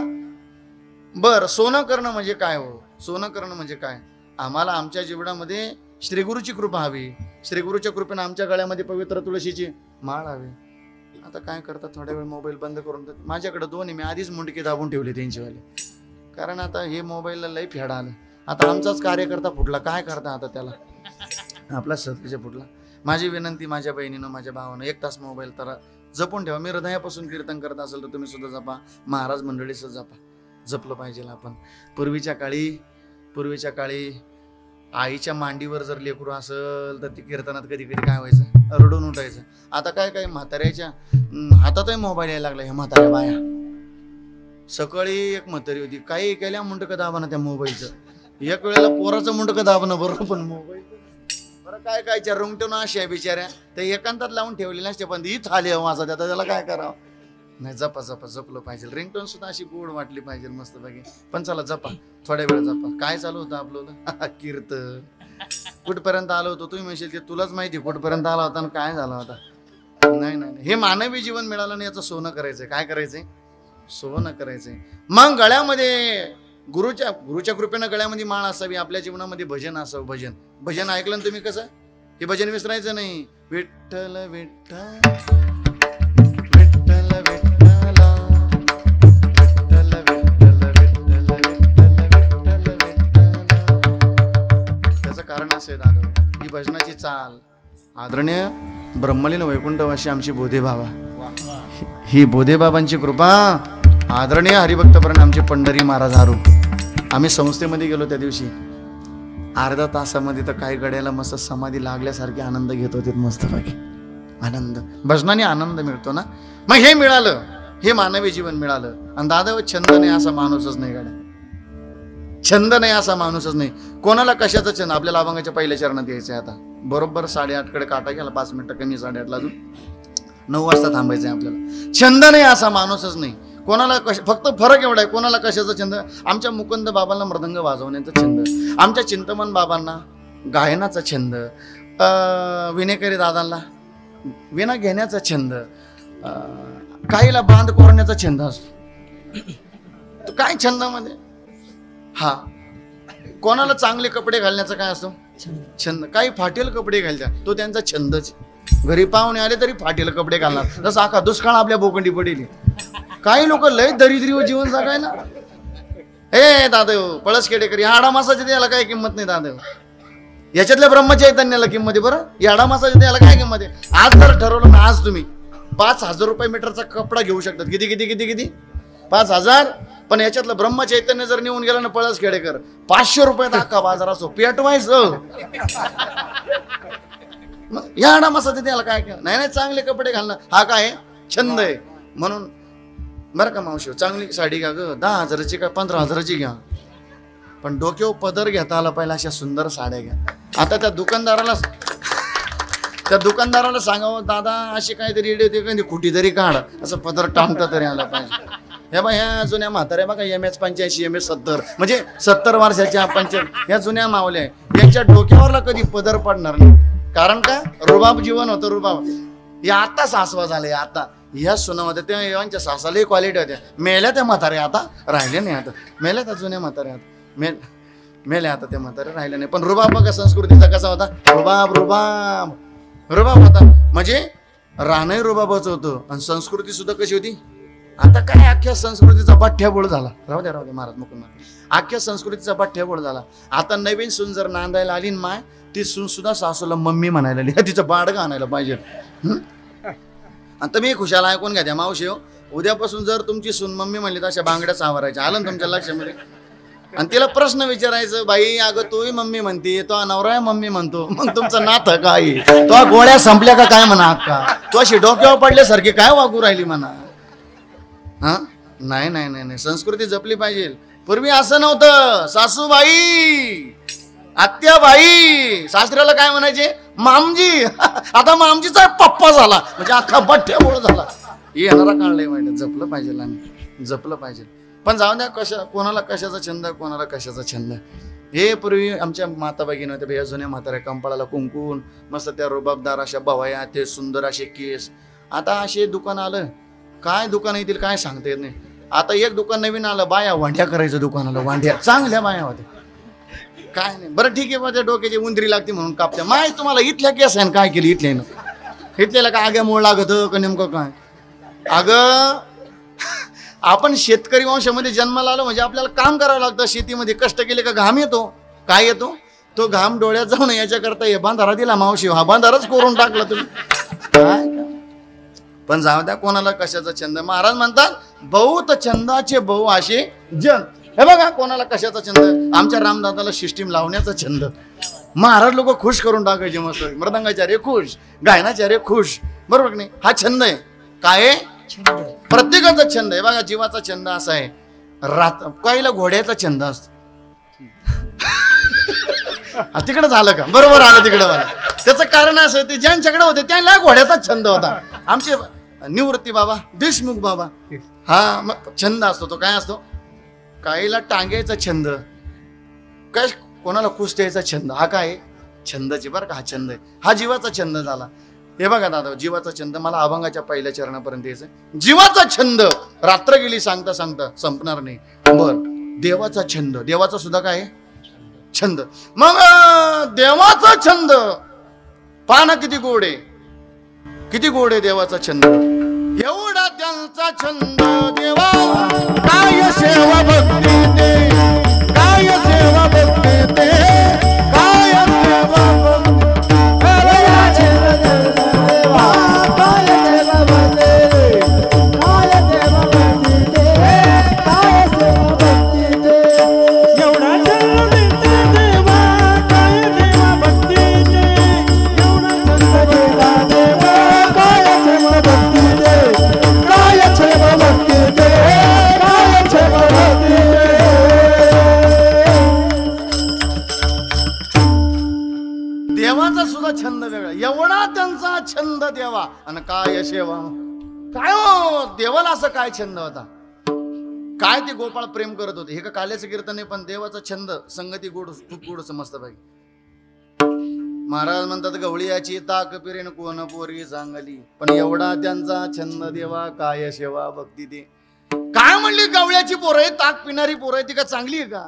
S1: बर सोनं करणं म्हणजे काय हो. सोनं करणं म्हणजे काय. आम्हाला आमच्या जीवनामध्ये श्रीगुरूची कृपा हवी. श्रीगुरूच्या कृपेने आमच्या गळ्यामध्ये पवित्र तुळशीची माळ हवी. आता काय करतात थोड्या वेळ मोबाईल बंद करून. माझ्याकडे दोन आहे. मी आधीच मुंडके दाबून ठेवले त्यांचीवाले. कारण आता हे मोबाईलला लई फेडा आलं. आता आमचाच कार्यकर्ता फुटला. काय करता आता त्याला आपला सत्तेच्या फुटला. माझी विनंती माझ्या बहिणीनं माझ्या भावानं 1 तास मोबाईल तर जपून ठेवा. मी हृदयापासून कीर्तन करत असेल तर तुम्ही सुद्धा जपा. महाराज मंडळीचं जपा. जपलं पाहिजे आपण. पूर्वीच्या काळी आईच्या मांडीवर जर लेकरू असेल तर ती कीर्तनात कधी कधी काय व्हायचं रडून उठायचं. आता काय म्हाताऱ्याच्या हातातही मोबाईल यायला लागला. ह्या म्हाताऱ्या बाया. सकाळी एक म्हातारी होती काही केल्या मुंडकं दाबणं त्या मोबाईलचं. एक वेळेला पोराचं मुंडकं दाबणं बरोबर पण मोबाईल बरं काय रुंगटून अशा आहे बिचाऱ्या. ते एकांतात लावून ठेवलेल्या असते पण ही थाली माझा त्यात त्याला काय करावं. नाही जपलं पाहिजे. रिंगटोन सुद्धा अशी गोड वाटली पाहिजे मस्त पैकी. पण चला जपा थोड्या वेळ जपा. काय चालू होतं आपलं कीर्तन. कुठपर्यंत आलो होतो तुम्ही म्हणशील की तुलाच माहिती कुठपर्यंत आला होता आणि काय झाला होता. नाही हे मानवी जीवन मिळालं नाही याचं सोनं करायचंय. काय करायचंय सोनं करायचंय. मग गळ्यामध्ये गुरुच्या कृपेनं गळ्यामध्ये माळ असावी, आपल्या जीवनामध्ये भजन असावं. भजन ऐकलं ना तुम्ही कसं, हे भजन विसरायचं नाही. विठ्ठल विठ्ठल विठ्ठल विठ्ठला, विठ्ठल विठ्ठल विठ्ठल विठ्ठल विठ्ठल. त्याचं कारण असं आहे दादा, ही भजनाची चाल. आदरणीय ब्रह्मलीन वैकुंठवासी आमची बोधे बाबा, ही बोधे बाबांची कृपा. आदरणीय हरिभक्तपरायण आमचे पंढरी महाराज हारू. आम्ही संस्थेमध्ये गेलो त्या दिवशी, अर्धा तासामध्ये तर काही गड्याला मस्त समाधी लागल्यासारखे आनंद घेत होते. मस्त बाकी आनंद, भजनाने आनंद मिळतो ना. मग हे मिळालं, हे मानवी जीवन मिळालं. आणि दादा छंद नाही असा माणूसच नाही गाड्या, छंद नाही असा माणूसच नाही. कोणाला कशाचा छंद. आपल्याला अभंगाच्या पहिल्या चरणात यायचं आहे आता. बरोबर 8:30 कडे काटा गेला, 5 मिनिटं कमी, 8:30ला अजून 9 वाजता थांबायचं आहे आपल्याला. छंद नाही असा माणूसच नाही कोणाला. फक्त फरक एवढा आहे, कोणाला कशाचा छंद. आमच्या मुकुंद बाबांना मृदंग वाजवण्याचा छंद, आमच्या चिंतमन बाबांना गायनाचा छंद, विनेकरी दादांना विना घेण्याचा छंद, काहीला बांध कोरण्याचा छंद असतो. तो काय छंदामध्ये हा. कोणाला चांगले कपडे घालण्याचा काय असतो छंद. काही फाटेल कपडे घालतात, तो त्यांचा छंदच. घरी पाहुणे आले तरी फाटेल कपडे घालणार, जसं आखा दुष्काळ आपल्या बोकंडी पडेल. काही लोक लय दरिद्री जीवन जगायला. हे दादेव पळस खेडेकरी, आडा मासाच्या द्यायला काय किंमत नाही दादेव. याच्यातल्या ब्रह्मचैतन्याला किंमत आहे बरं, याडा मासाच्या द्यायला काय किंमत आहे. आज जर ठरवलं ना, आज तुम्ही 5,000 रुपये मीटरचा कपडा घेऊ शकतात. किती किती किती किती 5,000. पण याच्यातलं ब्रह्मचैतन्य जर नेऊन गेला ना पळस खेडेकर, 500 रुपयात अख्खा बाजार असो पेटवायचं. या आडा मासाच्या द्यायला काय नाही. नाही चांगले कपडे घालणं हा काय छंद आहे. म्हणून बरं का मावशी, चांगली साडी घ्या ग, 10,000ची का 15,000ची घ्या, पण डोक्यावर पदर घेता आला पाहिजे. अशा सुंदर साड्या घ्या. आता त्या दुकानदाराला सांगावं, दादा अशी काहीतरी इडे होते कधी कुठे तरी काढ, असं पदर टांगता तरी आला पाहिजे. हे बा ह्या जुन्या म्हाताऱ्या बघा, MS 85 MS 70 म्हणजे 70 वर्षाच्या 85 ह्या जुन्या मावल्या, यांच्या डोक्यावरला कधी पदर पडणार नाही. कारण का, रुबाब जीवन होतं. रुबाब हे आता सासवा झाले. आता ह्या सुनामध्ये त्या यांच्या सासालाही क्वालिटी होत्या. मेल्या त्या म्हाताऱ्या, आता राहिले नाही. आता मेल्या त्या जुन्या म्हाताऱ्या, आता मेल्या आता त्या म्हाताऱ्या राहिल्या नाही. पण रुबाब बघा संस्कृतीचा कसा होता. रुबाब होता. म्हणजे राहणंही रुबाबाचं होतं आणि संस्कृती सुद्धा कशी होती. आता काय अख्ख्या संस्कृतीचा बठ्ठ्याबोळ झाला. राहू द्या महाराज मुकुंद, अख्ख्या संस्कृतीचा बठ्ठ्याबोळ झाला. आता नवीन सून जर नांदायला आली ना माय, ती सून सुद्धा सासूला मम्मी म्हणायला आली. तिचं बाडगं आणायला पाहिजे. आणि तुम्ही खुशाला ऐकून घ्या त्या मावशी हो, उद्यापासून जर तुमची सून मम्मी म्हणली तर अशा बांगड्या सावरायच्या. आलं ना तुमच्या लक्षामध्ये. आणि तिला प्रश्न विचारायचं, बाई अगं तूही मम्मी म्हणते, तो नवरा मम्मी म्हणतो, मग तुमचं नातं काय. तो गोळ्या संपल्या का काय म्हणा अक्का, तो अशी डोक्यावर पडल्यासारखी काय वागू राहिली म्हणा. हा नाही नाही नाही नाही, संस्कृती जपली पाहिजे. पूर्वी असं नव्हतं. सासूबाई आत्याबाई, सासऱ्याला काय म्हणायचे मामजी. आता मामजीचा पप्पा झाला म्हणजे अख्खा बठ्ठ्याबोळ झाला. येणारा काळ लय वाईट. जपलं पाहिजे, आम्ही जपलं पाहिजे. पण जाऊ द्या, कोणाला कशाचा छंद, कोणाला कशाचा छंद. हे पूर्वी आमच्या माता भगिनी होत्या, भैया जुन्या म्हाताऱ्या, कंपाळाला कुंकून, मस्त त्या रुबाबदार अशा बवया, ते सुंदर असे केस. आता असे दुकान आलं, काय दुकान येतील काय सांगता येत नाही. आता एक दुकान नवीन आलं, बाया वांढ्या करायचं दुकान आलं. वांढ्या चांगल्या बाया होत्या, काय नाही. बरं ठीक आहे, माझ्या डोक्याची उंदरी लागते म्हणून कापत्या. माय तुम्हाला इथल्या केस आहे काय केली इथल्यानं. इथल्याला काय आग्या मूळ लागत का नेमकं काय. अगं आपण शेतकरी वंशामध्ये जन्माला आलो म्हणजे आपल्याला काम करावं लागतं. शेतीमध्ये कष्ट केले का घाम येतो. काय येतो तो घाम डोळ्यात जाऊन याच्याकरता हे बांधारा दिला मावशी, हा बांधाराच करून टाकला तुम्ही काय. पण जाऊ द्या, कोणाला कशाचा छंद. महाराज म्हणतात बहुत छंदाचे बहु असे जन. हे बघा कोणाला कशाचा छंद. आमच्या रामदादाला सिस्टीम लावण्याचा छंद. महाराज लोक खुश करून टाकायचे मस्त. मृदंगाचार्य खुश, गायनाचार्य खुश, बरोबर नाही. हा छंद आहे. काय प्रत्येकाचा छंद आहे. बघा जीवाचा छंद असा आहे. काहीला घोड्याचा छंद असतो. तिकडे झालं का, बरोबर आलं तिकडे मला. त्याचं कारण असं, ते ज्यांच्याकडे होते त्यांना घोड्याचा छंद होता. आमचे निवृत्ती बाबा देशमुख बाबा, हा मग छंद असतो तो. काय असतो, काहीला टांग्याचा छंद, काय कोणाला कुस्त्याचा छंद. हा काय छंदची बरं का, हा छंद आहे. हा जीवाचा छंद झाला. हे बघा दादा, जीवाचा छंद. मला अभंगाच्या पहिल्या चरणापर्यंत यायचं. जीवाचा छंद रात्र गेली सांगता सांगता संपणार नाही. बर देवाचा छंद, देवाचा सुद्धा काय आहे? छंद. मग देवाचा छंद पाना किती गोड आहे, किती गोड आहे देवाचा छंद. एवढा त्यांचा छंद देवा, काय सेवा भक्ती ते, काय सेवा भक्ती ते, काय सेवा भक्ती. देवाचा सुद्धा छंद वेगळा. एवढा त्यांचा छंद देवा आणि काय सेवा. काय हो देवाला असं काय छंद होता, काय ते गोपाळ प्रेम करत होते. हे का काल्याचं कीर्तन आहे, पण देवाचा छंद संगती गोड, खूप गोड समजतं पाहिजे. महाराज म्हणतात गवळीयाची ताक पिरेन कोण पोरी सांगली, पण एवढा त्यांचा छंद देवा, काय सेवा भक्ती ते. काय म्हणली गवळ्याची पोरं आहे, ताक पिणारी पोरं आहे, ती का चांगली आहे का.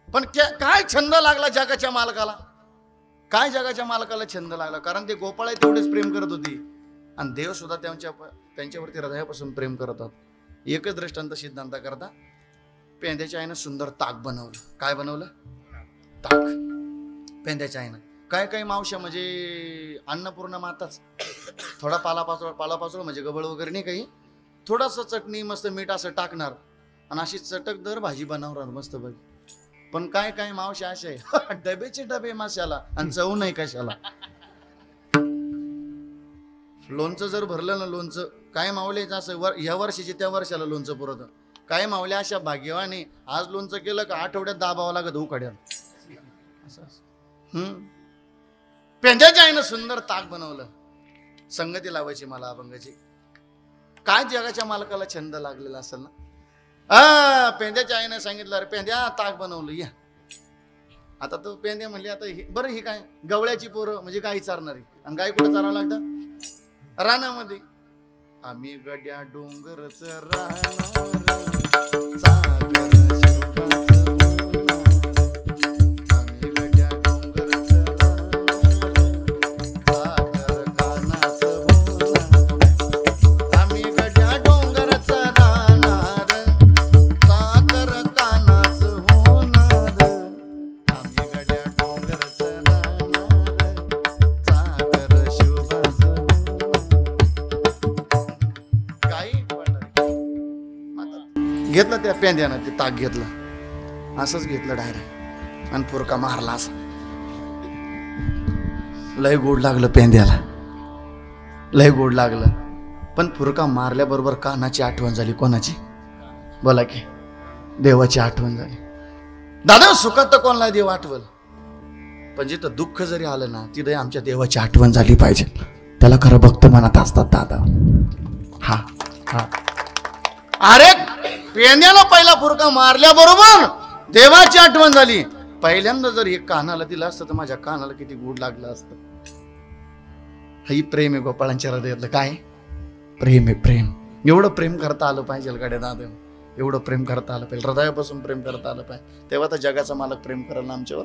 S1: पण काय छंद लागला जगाच्या मालकाला, काय जगाच्या मालकाला छंद लागला. कारण ते गोपाळ तेवढेच प्रेम करत होती आणि देव सुद्धा त्यांच्यावरती हृदयापासून प्रेम करतात. एकच दृष्टांत सिद्धांत करता, पेंद्याच्या आईनं सुंदर ताक बनवलं. काय बनवलं? ताक. पेंद्याच्या आईनं. काय काही मावश्या म्हणजे अन्नपूर्णा माताच, थोडा पालापाचोळा म्हणजे गबळ वगैरे नाही काही, थोडस चटणी मस्त मीठ असं टाकणार आणि अशी चटकदार भाजी बनवणार मस्त भाजी. पण काय काय मावशी असे डबेचे डबे माशाला आणि चव नाही कशाला. लोणचं जर भरलं ना, लोणचं काय मावल्याचं असं ह्या वर्षीचे त्या वर्षाला लोणचं पुरत. काय मावल्या अशा भाग्यवाने, आज लोणचं केलं का आठवड्यात दाबावं लागत उकाड्याला. पेंद्याच्या आईनं सुंदर ताक बनवलं. संगती लावायची मला अभंगाची. काय जगाच्या मालकाला छंद लागलेला असेल ना. पेंद्याच्या आईनं सांगितलं, अरे पेंद्या ताक बनवलं या. आता तो पेंद्या म्हणली, आता बरं ही काय गवळ्याची पोरं म्हणजे गाई चारणारी, आणि गाय कुठं चारावं लागतं? रानामध्ये. आम्ही गड्या डोंगरच राहणार, घेतलं त्या पेंद्यानं ते ताक घेतलं, असंच घेतलं डायरेक्ट आणि फुरका मारला. असं लय गोड लागलं पेंद्याला, लय गोड लागलं. पण फुरका मारल्याबरोबर कानाची आठवण झाली. कोणाची? बोला की. देवाची आठवण झाली. दादा सुखात तर कोणाला देव आठवल, पण जिथं दुःख जरी आलं ना, तिथे आमच्या देवाची आठवण झाली पाहिजे. त्याला खरं भक्त म्हणत असतात दादा. हा हा. अरे पेंद्याला पहिला फुरका मारल्याबरोबर देवाची आठवण झाली. पहिल्यांदा जर हे कानाला दिलं असतं तर माझ्या कानाला किती गोड लागलं असतं. ही प्रेम आहे गोपाळांच्या हृदयातलं. काय प्रेम आहे, प्रेम. एवढं प्रेम करता आलं पाहिजे गड्या दादा, एवढं प्रेम करता आलं पाहिजे, हृदयापासून प्रेम करता आलं पाहिजे. तेव्हा तर जगाचा मालक प्रेम करेल ना आमच्यावर.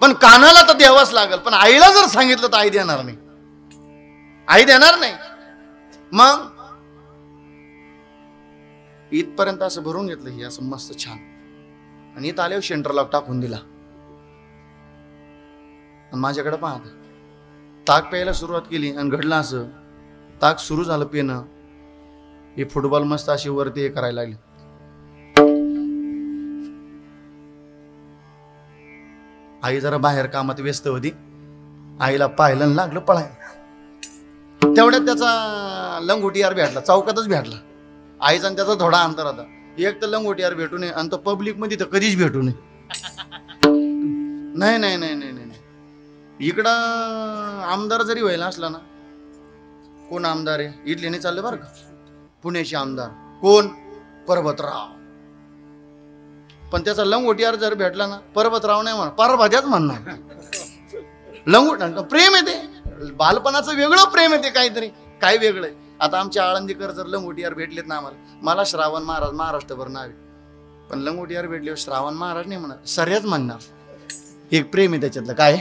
S1: पण कानाला तर द्यावाच लागल. पण आईला जर सांगितलं तर आई देणार नाही, आई देणार नाही. मग इथपर्यंत असं भरून घेतलं ही असं मस्त छान, आणि इथं आल्यावर सेंटर लॉक टाकून दिला. आणि माझ्याकडे पाहत ताक प्यायला सुरुवात केली आणि घडलं असं. ताक सुरू झालं पिणं, हे फुटबॉल मस्त अशी वरती हे करायला लागली. आई जरा बाहेर कामात व्यस्त होती. आईला पाहिलं आणि लागलं पळायला. तेवढ्यात त्याचा लंगोटीयार भेटला, चौकातच भेटला. आईचा आणि त्याचा थोडा अंतर होता. एक तर लंगोटीयार भेटू नये आणि तो पब्लिक मध्ये तर कधीच भेटू नये. नाही नाही नाही नाही नाही. इकडं आमदार जरी व्हायला असला ना, कोण आमदार आहे इथले नाही चालले बरं का, पुण्याचे आमदार कोण? पर्वतराव. पण त्याचा लंगोटीयार जर भेटला ना, पर्वतराव नाही म्हणा, परभाज्याच म्हणणार. लंगोट प्रेम आहे ते, बालपणाचं वेगळं प्रेम आहे ते, काहीतरी काय वेगळं आहे. आता आमचे आळंदीकर जर लंगोटीयार भेटलेत ना आम्हाला, मला श्रावण महाराज महाराष्ट्रभर नावे, पण लंगोटीयार भेटले श्रावण महाराज नाही म्हणा, सर्याच म्हणणार. एक प्रेम आहे त्याच्यातलं. काय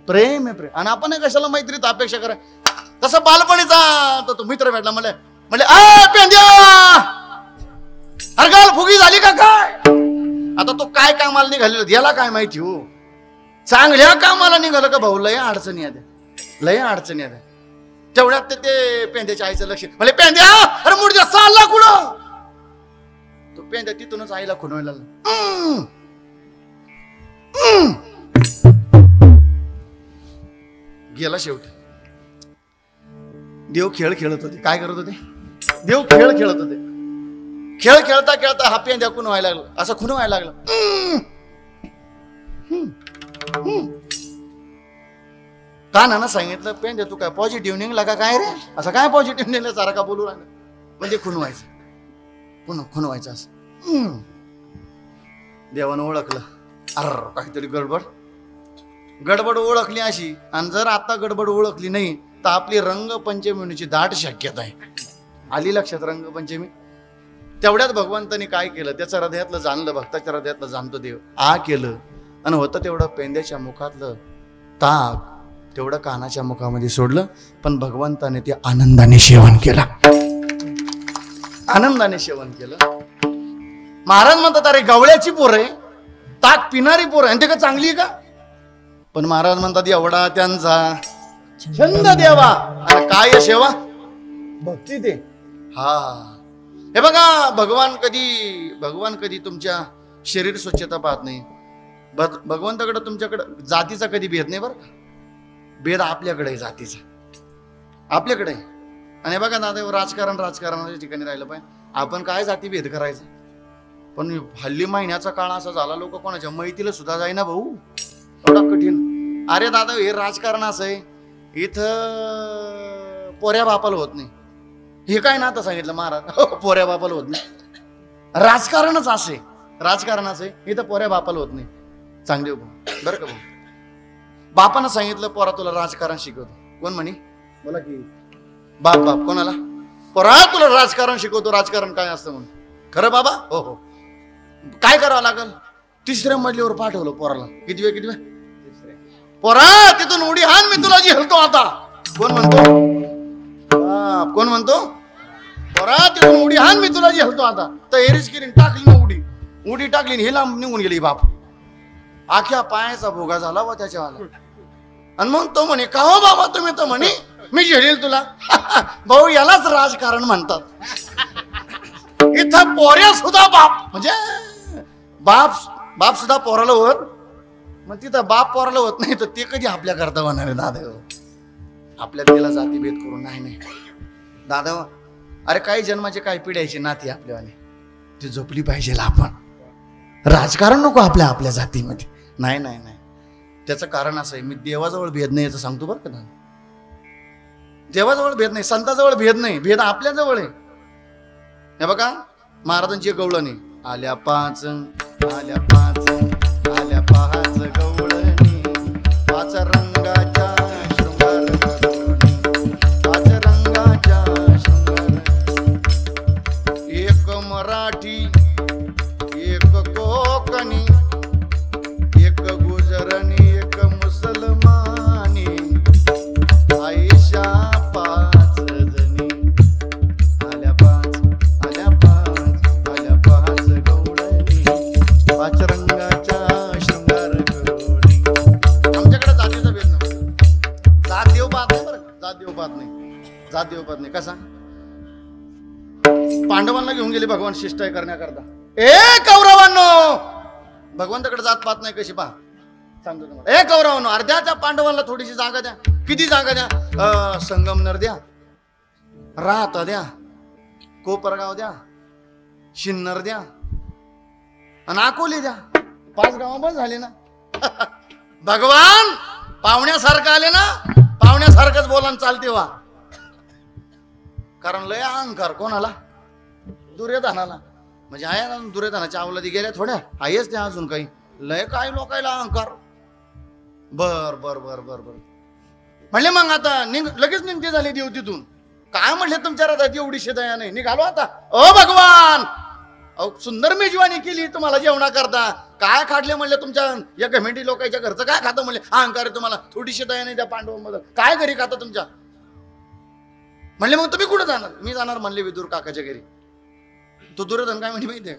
S1: प्रेम आहे? प्रेम. आणि आपण कशाला मैत्रीत अपेक्षा करा. तसं बालपणीचा तो मित्र भेटला, म्हणले आ पेंद्या हरगाल फुगी झाली का काय? आता तो काय कामाला निघालेला याला काय माहिती हो. चांगल्या कामाला निघालं का भाऊ, लय अडचणी आल्या, लय अडचणी आल्या. तेवढ्यात ते पेंद्याच्या आईचं लक्ष, म्हणजे पेंद्या अरे मुडद्या चालला कुठं. तो पेंद्या तिथूनच आईला खुणवायला गेला. शेवटी देव खेळ खेळत होते. काय करत होते? देव खेळ खेळत होते. खेळ खेळता खेळता हा पेंद्या खुण व्हायला लागला, असं खुण व्हायला लागला. कानानं सांगितलं, पेंद्या तू काय पॉझिटिव्ह निघला का काय रे? असं काय पॉझिटिव्ह निघलं सारखा बोलू राहिला. म्हणजे खुण व्हायचं, खुण व्हायचं असं. देवानं ओळखलं, अर काहीतरी गडबड ओळखली अशी. आणि जर आता गडबड ओळखली नाही तर आपली रंगपंचमी होण्याची दाट शक्यता आहे. आली लक्षात रंगपंचमी? तेवढ्यात भगवंतानी काय केलं, त्याच्या हृदयातलं जाणलं, भक्ताच्या हृदयातलं जाणतो देव. केलं आणि होतं तेवढं पेंद्याच्या मुखातलं ताक तेवढं कानाच्या मुखामध्ये सोडलं. पण भगवंताने ते आनंदाने सेवन केलं, आनंदाने सेवन केलं. महाराज म्हणतात अरे गवळ्याची पोर आहे, ताक पिणारी पोर आहे, आणि ते का चांगली आहे का? पण महाराज म्हणतात एवढा त्यांचा छंद देवा आणि काय सेवा भक्ती ते. हे बघा, भगवान कधी तुमच्या शरीर स्वच्छता पाहत नाही. भगवंताकडे तुमच्याकडे जातीचा कधी भेद नाही बरं का. भेद आपल्याकडे आहे, जातीचा आपल्याकडे आहे. आणि बघा दादा, राजकारणाच्या ठिकाणी राहिलं पाहिजे. आपण काय जाती भेद करायचा? पण हल्ली महिन्याचा काळ असा झाला, लोक कोणाच्या मैतीला सुद्धा जाईना भाऊ, एवढा कठीण. अरे दादा, हे राजकारण असं आहे, इथं पोऱ्या बापाला होत नाही. हे काय ना आता सांगितलं महाराज, पोऱ्या बापाला होत नाही. राजकारणच असे, राजकारण असे, इथं पोऱ्या बापाला होत नाही. चांगले बरं का भाऊ. बापानं सांगितलं पोरा तुला राजकारण शिकवतो. कोण म्हणे? बोला की बाप कोणाला? पोरा तुला राजकारण शिकवतो, राजकारण काय असतं म्हणून. खरं बाबा? हो हो. काय करावं लागल? 3ऱ्या मजलीवर पाठवलं पोराला. किती वेळ पोरा तिथून उडी हान, मी तुला झेलतो आता. कोण म्हणतो? पोरा तिथून उडी हान, मी तुला झेलतो आता. तयारीच केली, टाकली ना उडी टाकली, हे लांब निघून गेली. बाप आख्या पायाचा भोगा झाला व त्याच्यावाला. आणि मग तो म्हणे का हो बाबा तुम्ही? तर म्हणे मी झेलेल तुला. भाऊ यालाच राजकारण म्हणतात. इथं पोऱ्या सुद्धा बाप, म्हणजे बाप सुद्धा पोराला होत. मग तिथं बाप पोराला होत नाही तर ते कधी आपल्या करता होणार आहे दादा? आपल्या तिला जातीभेद करून नाही दादा. अरे काही जन्माचे काही पिढ्याची नाती आपल्यावाले, ती झोपली पाहिजे. आपण राजकारण नको आपल्या जातीमध्ये. नाही. त्याचं कारण असं आहे, मी देवाजवळ भेद नाही याचं सांगतो बरं का. देवाजवळ भेद नाही, संताजवळ भेद नाही, भेद आपल्याजवळ आहे. हे बघा महाराजांची गवळणी, आल्या पाच गवळणी, 5 रंगाच्या शृंगार करुणी, 5 रंगाच्या शृंगार. एक मराठी, एक कोकणी, एक गुजरणी, एक मुसलमानी, आयशा 5 जणी. आल्या पाच गवळणी, 5 रंगाच्या शृंगार करुणी. आमच्याकडे जातीचा भेद नाही, जात देव पाहत नाही बरं. जात देव पाहत नाही. कसा? पांडवांना घेऊन गेले भगवान शिष्टाई करण्याकरता. कौरवांनो, भगवंताकडे जात पाहत नाही. कशी पहा सांगतो तुम्हाला. कौरवांनो, अर्ध्याच्या पांडवांना थोडीशी जागा द्या. किती जागा द्या? संगमनेर द्या, राहता द्या, कोपरगाव द्या, शिन्नर द्या आणि अकोले द्या. 5 गावं बस झाले ना. भगवान पाहुण्यासारखं आले ना, पाहुण्यासारखंच बोला चालते वा. कारण लय अहंकार कोणाला? दुर्योधनाला. म्हणजे आहे ना, दुर्योधनाच्या अवलादी गेल्या थोड्या, आहेच त्या अजून काही. लय काय लोकायला अहंकार. बर म्हणले मग आता लगेच निघते झाले देव तिथून. काय म्हणले तुमच्या रथाची एवढीशी दया नाही? निघालो आता. ओ भगवान, अहो सुंदर मेजवानी केली तुम्हाला जेवणा करता. काय खाटले म्हणले तुमच्या या घमेंडी लोकांच्या घरचं काय खातं म्हणले? अहंकार आहे तुम्हाला, थोडीशी दया नाही त्या पांडवांमध्ये. काय घरी खाता तुमच्या? म्हणले मग तुम्ही कुठं जाणार? मी जाणार म्हणले विदुर काकाच्या घरी. तो दुर्योधन काय म्हणजे माहितीये?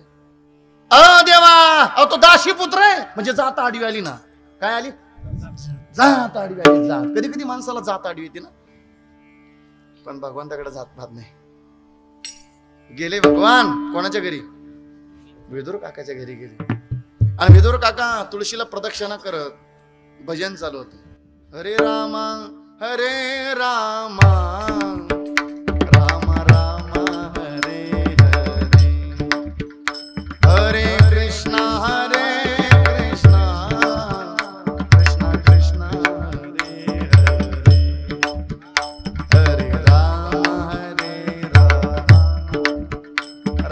S1: देवा, अहो तो दाशी पुत्र आहे म्हणजे जात आडवी आली ना. काय आली? जात आडवी आली. जात कधी कधी माणसाला जात आडवी येते ना, पण भगवंताकडे जात भात नाही. गेले भगवान कोणाच्या घरी? विदुर काकाच्या घरी गेले. आणि विदुर काका तुळशीला प्रदक्षिणा करत भजन चालू होत. हरे रामा हरे रामा राम राम हरे हरे, हरे कृष्णा कृष्णा कृष्णा हरे हरे, हरे राम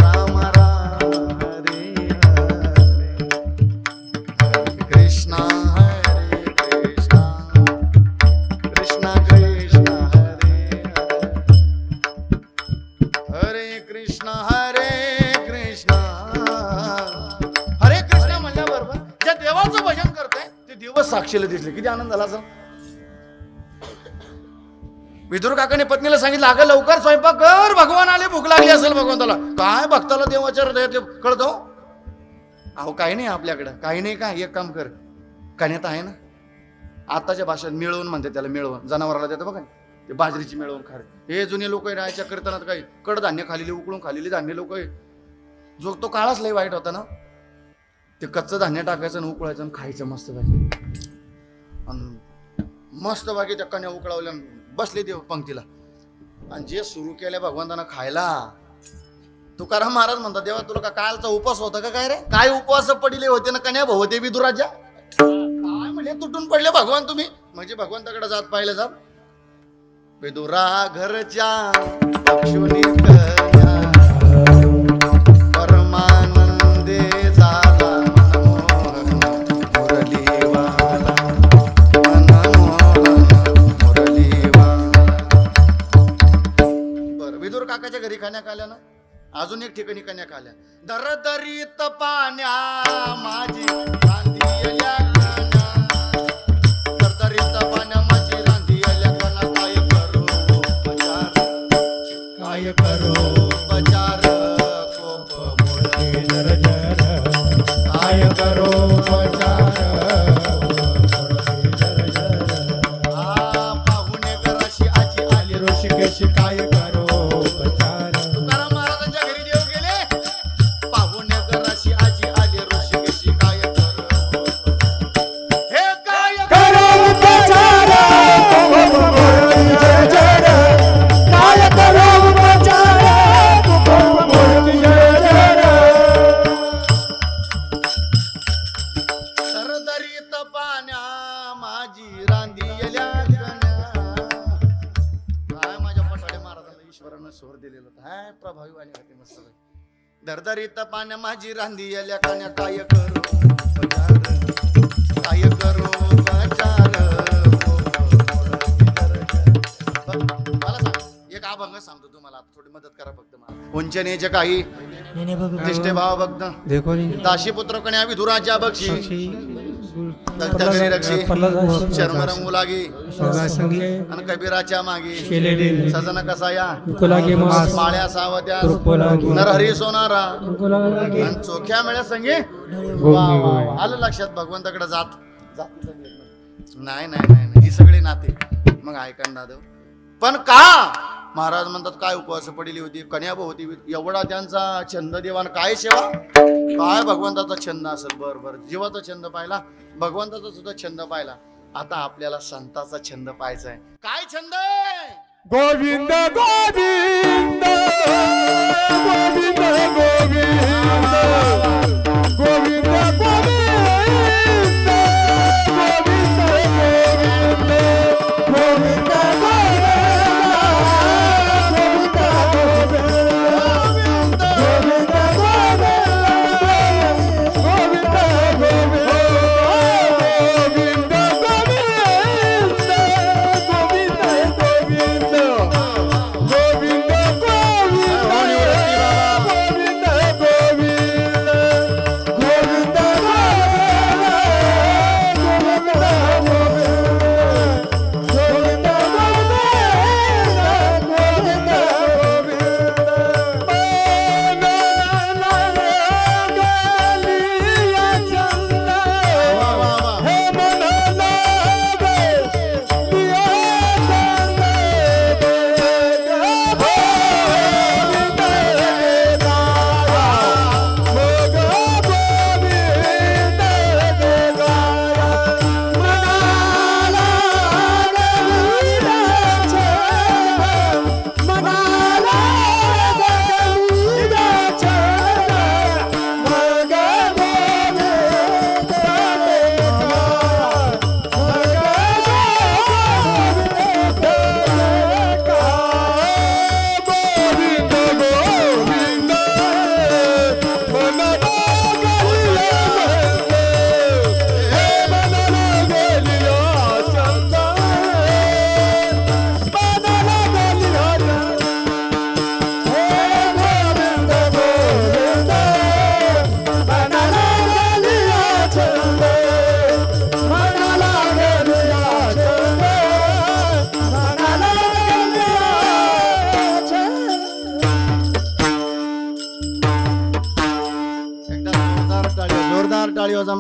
S1: राम राम हरे हरे, हरे कृष्णा कृष्णा कृष्णा हरे हरे, हरे कृष्णा हरे कृष्णा म्हणल्याबरोबर ज्या देवाचं भजन करतोय ते दिवस साक्षीला दिसले. किती आनंद झाला असेल. विदुर काकाने पत्नीला सांगितलं, अगं लवकर स्वयंपाक कर, भगवान आले, भूक लागली असेल भगवंताला. काय भक्ताला देवाच्या हृदयातले कळतो? अहो काही नाही आपल्याकडं, काही नाही. काय एक काम कर, कण्यात आहे ना, आताच्या भाषेत मिळवून म्हणते त्याला, मिळवून जनावराला देतं बघा ते बाजरीची मिळवून खार. हे जुने लोक राहायच्या कीर्तनात काही कडधान्य खालेले, उकळून खालेले धान्य लोक. जो तो काळच लय वाईट होता ना, ते कच्चं धान्य टाकायचं आणि उकळायचं आणि खायचं मस्त बाकी. आणि मस्त बाकी त्या कण्या उकळवल्या, बसले देव पंक्तीला. आणि जे सुरू केल्या भगवंतानं खायला, तुकाराम महाराज म्हणतात, देवा तुला का कालचा उपवास होता का काय रे? काय उपवास पडले होते ना कन्या भवते विदुराजा. काय म्हणजे तुटून पडले भगवान तुम्ही? म्हणजे भगवंताकडे जात पाहिलं जात. विदुरा घरच्या पक्षुनी कन्या, परमानंदे झाला मनमोहन मुरलीवाला, मनमोहन मुरलीवाला. बरं, विदुर काकाच्या घरी खाण्यात आल्या ना. अजून एक ठिकाणी कन्या आल्या. दरदरीत पाण्या माझी रांधियल्या कन्या, दरदरीत पाण्या माझी रांधियल्या कन्या, काय करू उपचार, कोप मोडे जर काय करू उपचार. पाहुणे घराशी आजी आली ऋषिकेशी, काय करू उपचार. तुकाराम महाराजांच्या घरी देव गेले, पाहुणे घराशी आजी आली ऋषिकेशी, काय करू हे काय
S2: करो उपचार, काय करो उपचार,
S1: दरदरीत पाण्या माझी रांधियल्या कन्या. काय माझ्या पटाडे महाराजांना ईश्वरानं स्वर दिलेला होता. हाय प्रभावी वाणी होते मस्त. दरदरीत पाण्या माझी रांधियल्या कन्या, काय करू उपचार, काय करू उपचार. मला सांग, एक अभंग सांगतो तुम्हाला, थोडी मदत करा फक्त मला. उंचनेचे काही दिष्टे भाव भक्त,
S2: देखो
S1: दाशी पुत्र कन्या विधुराच्या बक्षी, दक्षी रक्षी शर्मरंगू लागी आणि कबीराच्या मागे, सजन कसाया माळ्या सावत्या, नरहरी सोनारा आणि चोख्या मेळ्या संगे. आलं लक्षात, भगवंताकडे जात नाही नाही नाही ही सगळी नाते. मग ऐका ना दादा, पण का महाराज म्हणतात काय उपवास पडली होती, कन्या होती, एवढा त्यांचा छंद देवान. काय सेवा, काय भगवंताचा छंद असेल. बर जीवाचा छंद पाहिला, भगवंताचा सुद्धा छंद पाहिला. आता आपल्याला संताचा छंद पाहायचा आहे. काय छंद आहे?
S2: गोविंद गोविंद गोविंद गोविंद गोविंद गोविंद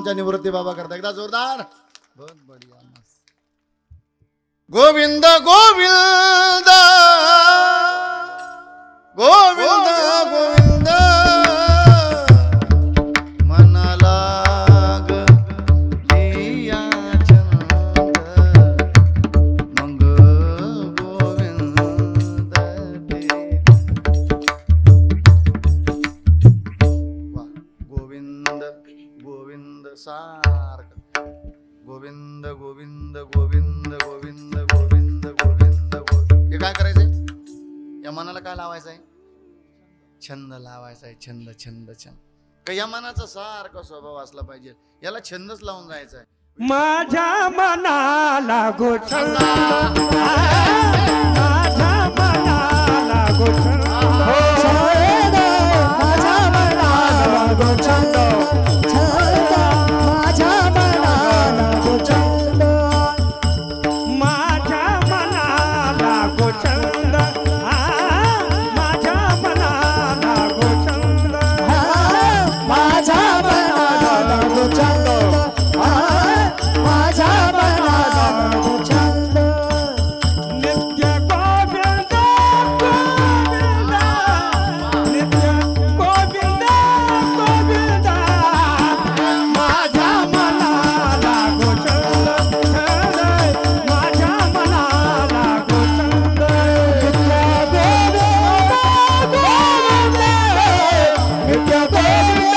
S1: आमच्या निवृत्ती बाबा करता एकदा जोरदार बहुत बढिया गोविंद गोविंद गोविंद गोविंद मनाला लिया छंद मग गोविंद ते वा गोविंद गोविंद सारखं गोविंद गोविंद गोविंद गोविंद गोविंद गोविंद गोविंद हे काय करायचंय या मनाला काय लावायचंय छंद लावायचा आहे छंद छंद छंद का या मनाचा सारखा स्वभाव असला पाहिजे याला छंदच लावून जायचा आहे
S2: माझ्या मनाला गोछंद माझ्या मनाला गोछंद माझ्या मनाला गोछंद माझ्या मनाला गोछंद माझ्या मनाला गोछंद माझ्या मनाला गोछंद माझ्या मनाला गोछंद माझ्या मनाला गोछंद नित्य गोविंद गोविंद नित्य गोविंद गोविंद माझ्या मनाला गोछंद माझ्या मनाला गोछंद नित्य गोविंद गोविंद नित्य गोविंद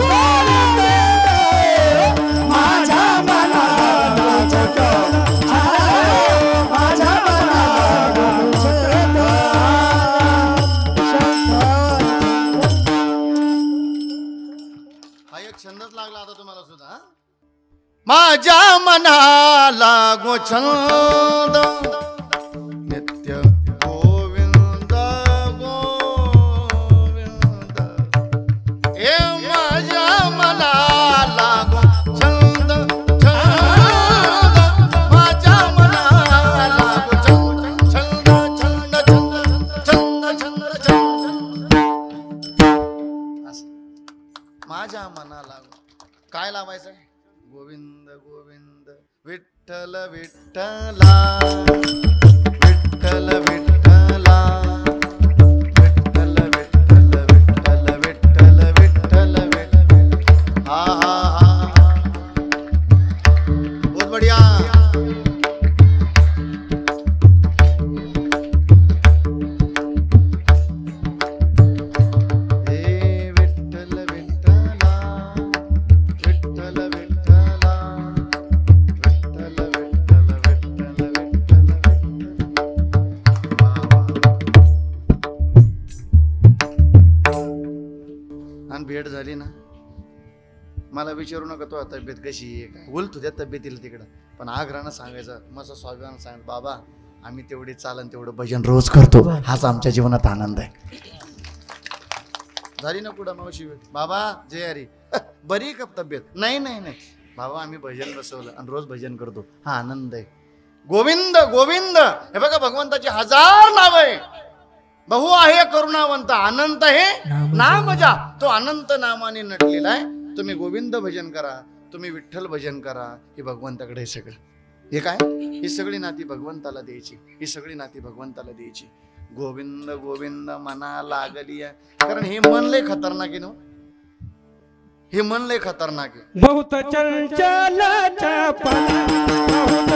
S2: गोविंद माझ्या मनाला गोछंद माझ्या मनाला गोछंद
S1: हा एक छंदच लागला आता तुम्हाला सुद्धा हा? माझ्या मनाला गोछंद नित्य गोविंद गोविंद हे माझ्या मनाला गोछंद छंद माझ्या मनाला गोछंद छंद छंद छंद छंद छंद छंद असं. माझ्या मनाला काय लावायचं गोविंद गोविंद विठ्ठल विठ्ठला विठ्ठल विठ्ठला विठ्ठल विठ्ठल विठ्ठल विठ्ठल विठ्ठल विठ्ठल हा हा हा बहुत बढ़िया हे विठ्ठल विठ्ठला विठ्ठल विठ्ठला विठ्ठल विठ्ठल विठ्ठल विठ्ठल आणि भेट झाली ना मला विचारू नका तो तब्येत कशी आहे काय बोल तुझ्या तब्येतील तिकडं पण आग्रहानं सांगायचं मस्त स्वाभिमान सांग बाबा आम्ही तेवढी चालन तेवढं भजन रोज करतो हाच आमच्या जीवनात आनंद आहे झाली ना कुठं मावशी भेट बाबा जय हरी बरी का तब्येत नाही नाही नाही बाबा आम्ही भजन बसवलं आणि रोज भजन करतो हा आनंद आहे गोविंद गोविंद हे बघा भगवंताची 1000 नाव आहे बहु आहे करुणावंत अनंत हे नाम जा तो अनंत नामाने नटलेला आहे तुम्ही गोविंद भजन करा तुम्ही विठ्ठल भजन करा हे भगवंताकडे हे सगळं हे काय ही सगळी नाती भगवंताला द्यायची ही सगळी नाती भगवंताला द्यायची गोविंद गोविंद मना लागली कारण हे मन लय खतरनाक आहे ना हे मन लय खतरनाक आहे
S2: बहुत चंचल चपल बहुत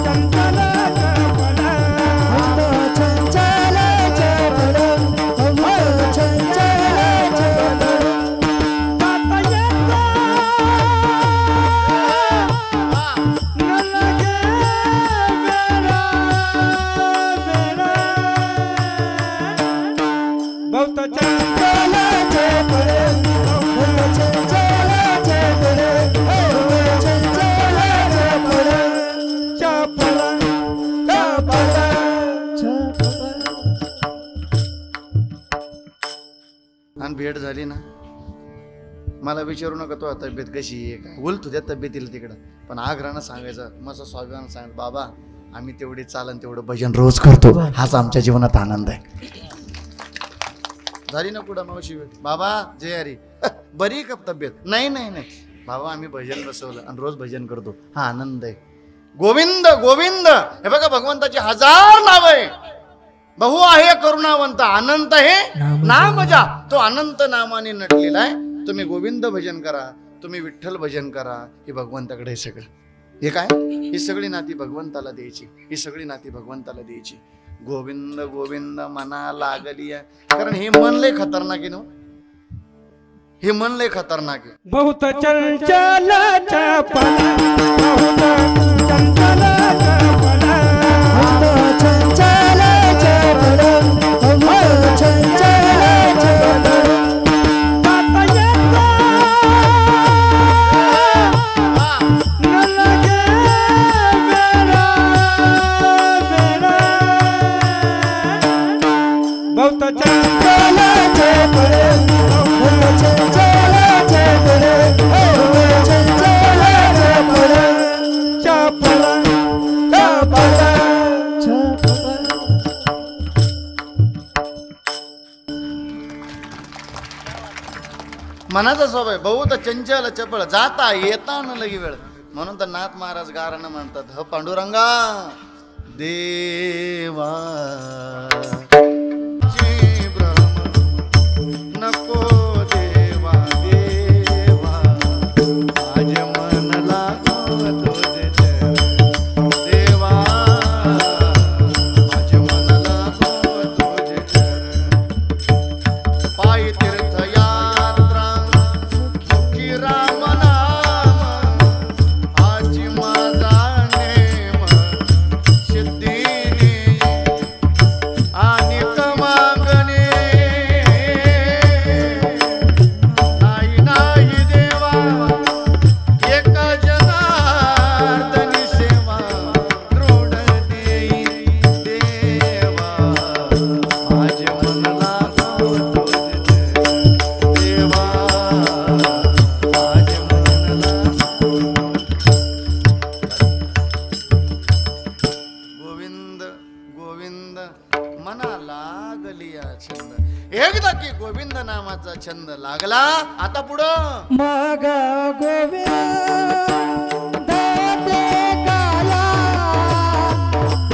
S2: चंचल चपल बहुत चंचल चपल बहुत चंचल चपल बहुत चंचल चपल बहुत चंचल चपल बहुत चंचल चपल चपल चपल
S1: आणि भेट झाली ना मला विचारू नका तो तब्येत कशी आहे काय बोल तुझ्या तब्येतील तिकडं पण आग्रहानं सांगायचं मस्त स्वाभिमान सांग बाबा आम्ही तेवढी चालन तेवढं भजन रोज करतो हाच आमच्या जीवनात आनंद आहे झाली ना कुठं मावशी भेट बाबा जय हरी बरी का तब्येत नाही नाही नाही बाबा आम्ही भजन बसवलं आणि रोज भजन करतो, हा आनंद आहे. गोविंद गोविंद हे बघा भगवंताची 1000 नाव आहे. बहु आहे करुणावंत, अनंत हे नाम जा. तो अनंत नामाने नटलेला आहे. तुम्ही गोविंद भजन करा, तुम्ही विठ्ठल भजन करा, हे भगवंताकडे सगळं. हे काय, ही सगळी नाती भगवंताला द्यायची, ही सगळी नाती भगवंताला द्यायची. गोविंद गोविंद मना लागली आहे. कारण हे मन लय खतरनाक आहे ना, हे मन लय खतरनाक आहे.
S2: बहुत चंचल चपल, बहुत चंचल चपल, बहुत चंचल चपल, बहुत चंचल चपल. न लगे मेरा मेरा, बहुत चंचल चपल, बहुत चंचल चपल, बहुत चंचल चपल, चपल चपल चपल.
S1: मनाचा स्वभाव आहे बहुत चंचल चपळ, जाता येता न लगी वेळ. म्हणून तर नाथ महाराज गारणं म्हणतात, ह पांडुरंगा देवा जी ब्रह्म नको देवा देवा, आज मन लागो तुझे चरण देवा, आज मन लागो तुझे चरण. पायी तीर्थ यात्रा मुखी राम नाम, आजी माझा नेम सिद्धीने आणि मागणे नाही नाही देवा, एका जनार्दनी सेवा दृढ देई देवा, आज मन लागो तुझे देवा, आज मन लागो. गोविंद गोविंद मना लागलिया छंद. एकदा की गोविंद नामाचा छंद लागला, आता पुढं
S2: मग गोविंद ते काया,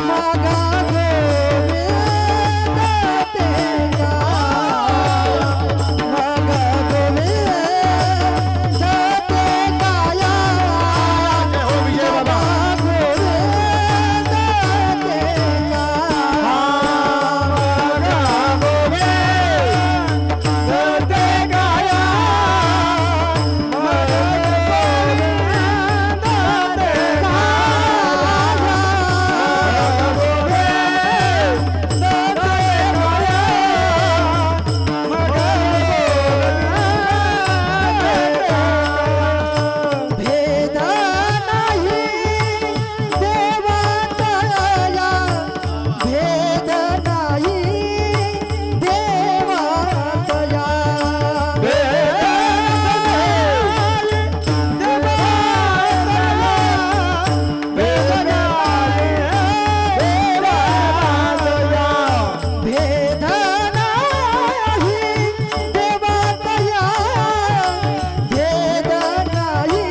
S2: मग गोविंद ते काया, मग गोविंद ते काया,
S1: जय हो विजय बाबा.
S2: गोविंद ते काया, मग गोविंद ते काया, भेद नाही देवा तया, भेद नाही देवा तया, भेद नाही देवा तया, भेद नाही देवा तया, भेद नाही देवा तया, भेद नाही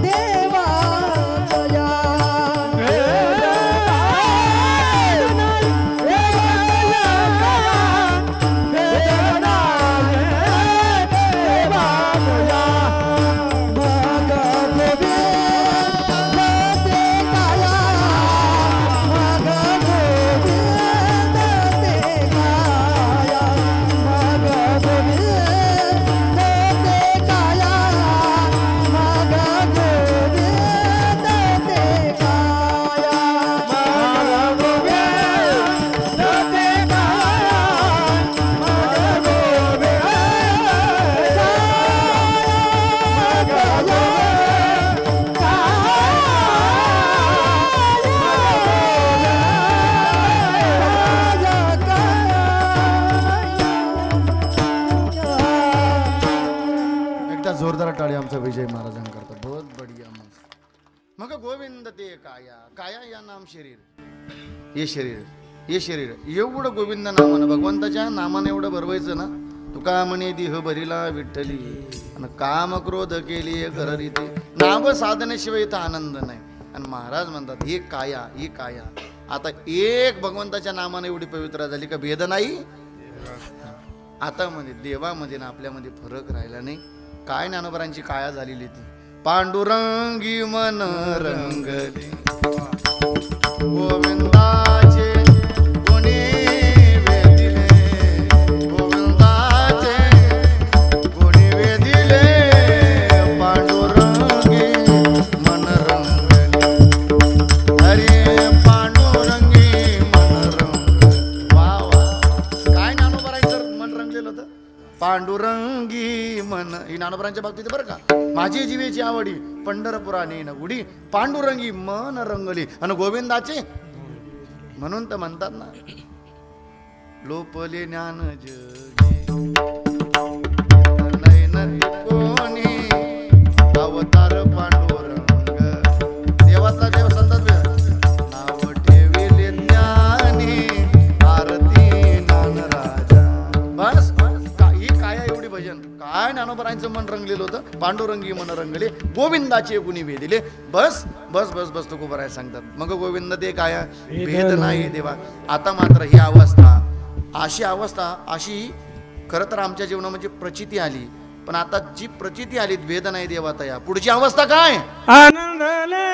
S2: देवा तया,
S1: एकदा जोरदार टाळी आमचा विजय महाराजांकरता. बहुत बढिया मस्त. मग गोविंद ते काया, काया या नाम शरीर, हे शरीर, हे शरीर एवढं गोविंद नामानं भगवंताच्या नामानं एवढं भरवायचं ना. तुका म्हणे देह भरिला विठ्ठली, आणि काम क्रोध केली घर रीती नाव साधण्याशिवाय इथं आनंद नाही. आणि महाराज म्हणतात हे काया ही काया. आता एक भगवंताच्या नामाने एवढी पवित्र झाली का भेद नाही. आता मध्ये देवामध्ये ना आपल्यामध्ये फरक राहिला नाही. काय ज्ञानोबरांची काया झालेली ती. पांडुरंगी मन रंगली गोविंदाचे गुणी वेदिले गोविंदाचे गुणी वेदिले पांडुरंगी मन रंगली अरे पांडुरंगी मन रंगली. वा वा काय ज्ञानोबरांचं मन रंगलेलं होतं. पांडुरंगी मन ही ज्ञानोबरांच्या बाबतीत बरं का. माझी जीवेची आवडी पंढरपुराने न गुढी पांडुरंगी मन रंगली आणि गोविंदाचे म्हणून तर म्हणतात ना लोपले ज्ञान जगी नयन कोणी अवतार पांडुरंग देवातला देव संतात नाव ठेविले ज्ञानी आरती नान राजा. बस ही काय एवढी भजन काय ज्ञानोबरांचं मन रंगलेलं होतं. पांडुरंगी मन रंगले गोविंदाचे गुणी वेदिले. बस बस बस बस तुकोबराय सांगतात मग गोविंद ते काय भेद नाही देवा. आता मात्र ही अवस्था अशी खरं तर आमच्या जीवनामध्ये प्रचिती आली. पण आता जी प्रचिती आली भेद नाही देवा तया पुढची अवस्था काय
S2: आनंदले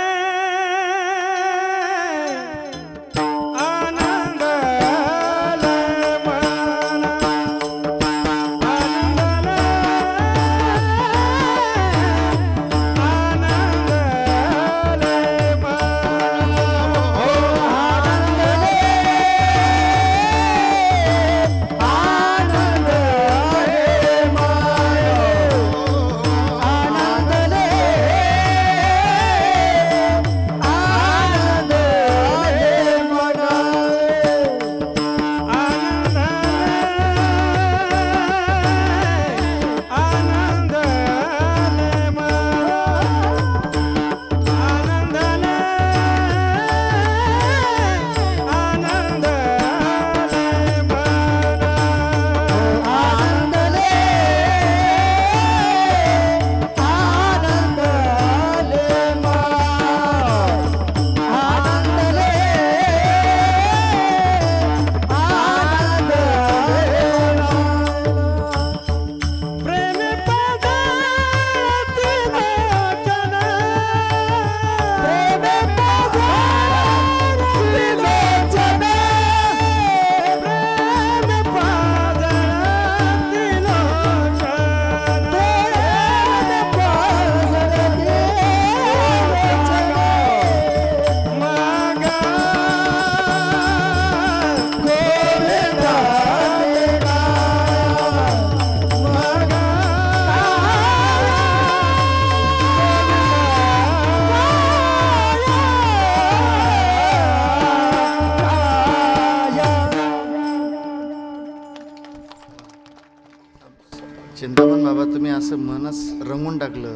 S1: चिंतामण बाबा तुम्ही असं मनच रंगून टाकलं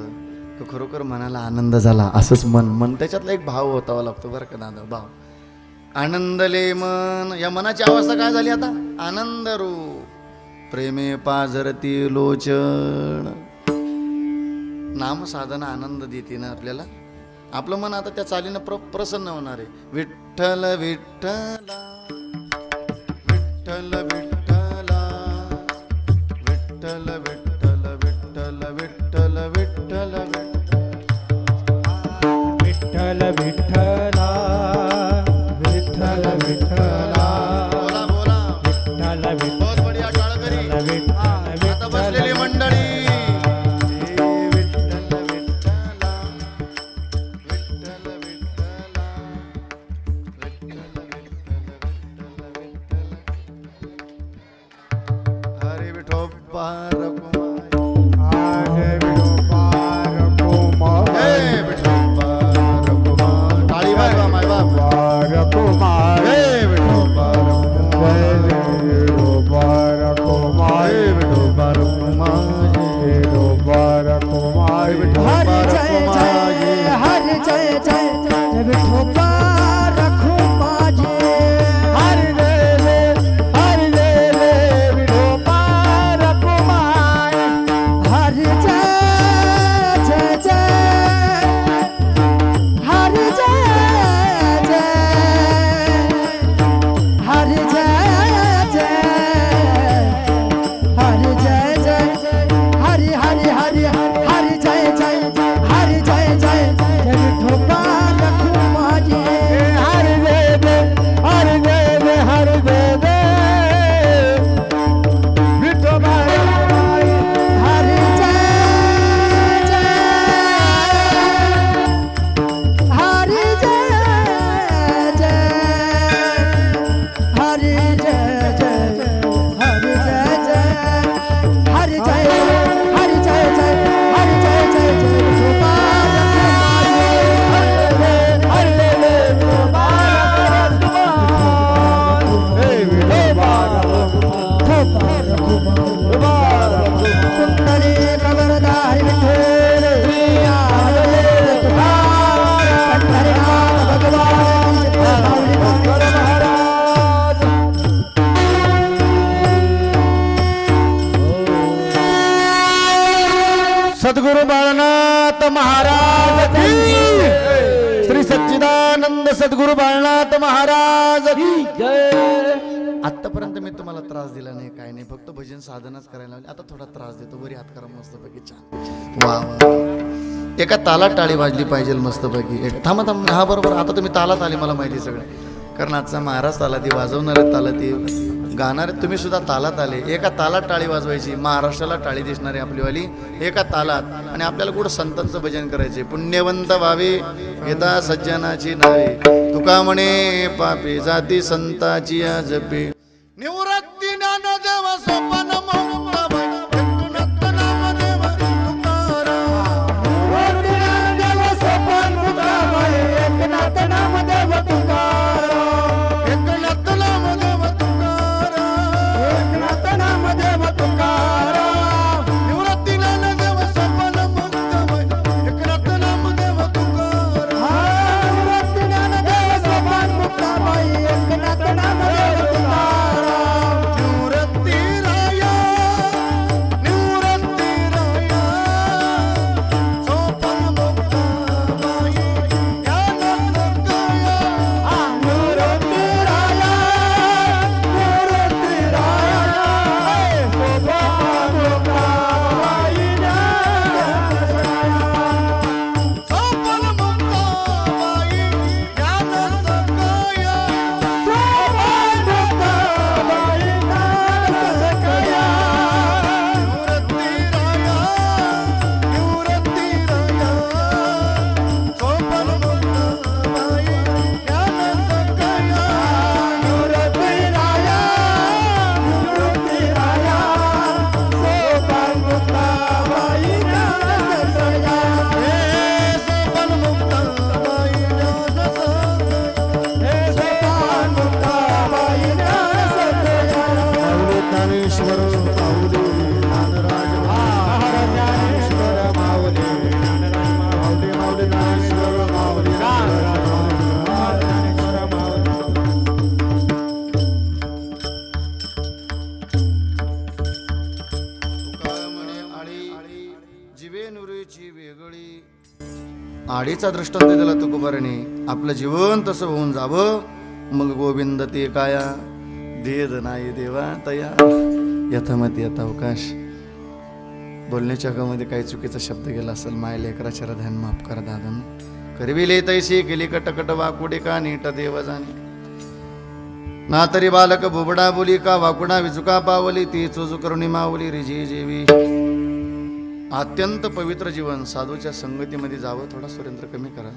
S1: तर खरोखर मनाला आनंद झाला. असंच मन त्याच्यातला एक भाव होतावा लागतो बरं का दादा. भाव आनंदले मन या मनाची अवस्था काय झाली आता आनंद रूप प्रेमे पाझरती लोचन. नाम साधना आनंद देते ना आपल्याला. आपलं मन आता त्या चालीनं प्रसन्न होणार आहे. विठ्ठल विठ्ठला विठ्ठल विठ्ठला विठ्ठल विठ्ठल विठ्ठल विठ्ठल विठ्ठल
S2: विठ्ठल विठ्ठला विठ्ठल विठ्ठला
S1: बोला बोला
S2: विठ्ठल
S1: बहुत बढिया टाळकरी. आता बसलेली मंडळी विठ्ठल विठ्ठला विठ्ठल विठ्ठला विठ्ठल विठ्ठल हरे विठोबा
S2: हरे विठोबा रघुमाई
S1: हे विठोबा रघुमाई. टाळी वाजवा माय बाप.
S2: रघुमाई
S1: हे विठोबा रघुमाई.
S2: विठोबा रघुमाई
S1: हे विठोबा रघुमाई.
S2: विठोबा रघुमाई
S1: विठोबा
S2: हरे जय जय हरे जय जय विठोबा रघुमाई हरे रे विठोबा रघुमाई हरे जय
S1: सद्गुरु बाळनाथ महाराज की
S2: जय.
S1: आतापर्यंत मी तुम्हाला त्रास दिला नाही, काय नाही, फक्त भजन साधनच करायला लावले. आता थोडा त्रास देतो. बरी हात करा मस्तपैकी. छान. वा वा. एका तालात टाळी वाजली पाहिजे मस्तपैकी. थांबा थांबा. हा बरोबर. आता तुम्ही तालात आले, मला माहिती सगळं. कारण आजचा महाराज तालाती वाजवणारे तालाती गाणारे तुम्ही सुद्धा तालात आले. एका तालात टाळी वाजवायची. महाराष्ट्राला टाळी दिसणारी आपलीवाली एका तालात. आणि आपल्याला कुठं संतांचं भजन करायचे. पुण्यवंत व्हावे येता सज्जनाची नावे. तुका म्हणे पापी जाती संताची जपे. निवृत्ती ज्ञानदेव सोपान आडीचा दृष्टांत दिला तुकोबाराने. आपलं जीवन तसं होऊन जावं. मग गोविंद ते काया देद नाही देवा तया यथामती यथावकाश. बोलण्याच्या गावामध्ये काही चुकीचा शब्द गेला असेल माय लेकराच्या ध्यान माफ करा दादन. करविले तैसी केली कटकट वाकुडे का नीट देव जाणे. ना तरी बालक बुबडा बोली का वाकुडा विजुका पावली ती चोजू करुणी मावली रिजी जेवी. अत्यंत पवित्र जीवन साधूच्या संगतीमध्ये जावं. थोडा सुरेंद्र कमी करा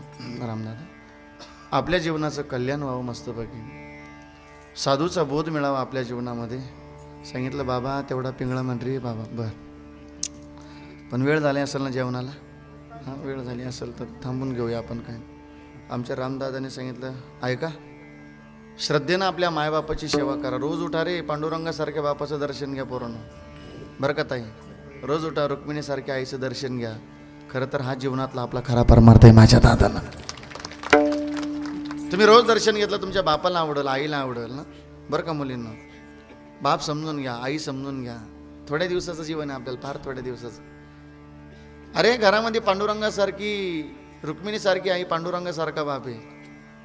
S1: रामदादा. आपल्या जीवनाचं कल्याण व्हावं मस्तपैकी. साधूचा बोध मिळावा आपल्या जीवनामध्ये. सांगितलं बाबा तेवढा पिंगळा म्हणरी बाबा बर. पण वेळ झाली असेल ना जेवणाला. हां वेळ झाली असेल तर थांबून घेऊया आपण. काय आमच्या रामदादाने सांगितलं ऐका, श्रद्धेनं आपल्या मायबापाची सेवा करा. रोज उठा रे पांडुरंगासारख्या बापाचं दर्शन घ्या पोरांनो. बरं का ताई, रोज उठा रुक्मिणीसारख्या आईचं दर्शन घ्या. खरं तर हा जीवनातला आपला खरा परमार्थ आहे माझ्या दादांना. तुम्ही रोज दर्शन घेतलं तुमच्या बापाला आवडेल, आईला आवडेल ना. बरं का मुलींना, बाप समजून घ्या, आई समजून घ्या. थोड्या दिवसाचं जीवन आहे आपल्याला, फार थोड्या दिवसाचं. अरे घरामध्ये पांडुरंगासारखी रुक्मिणीसारखी आई, पांडुरंगासारखा बाप आहे.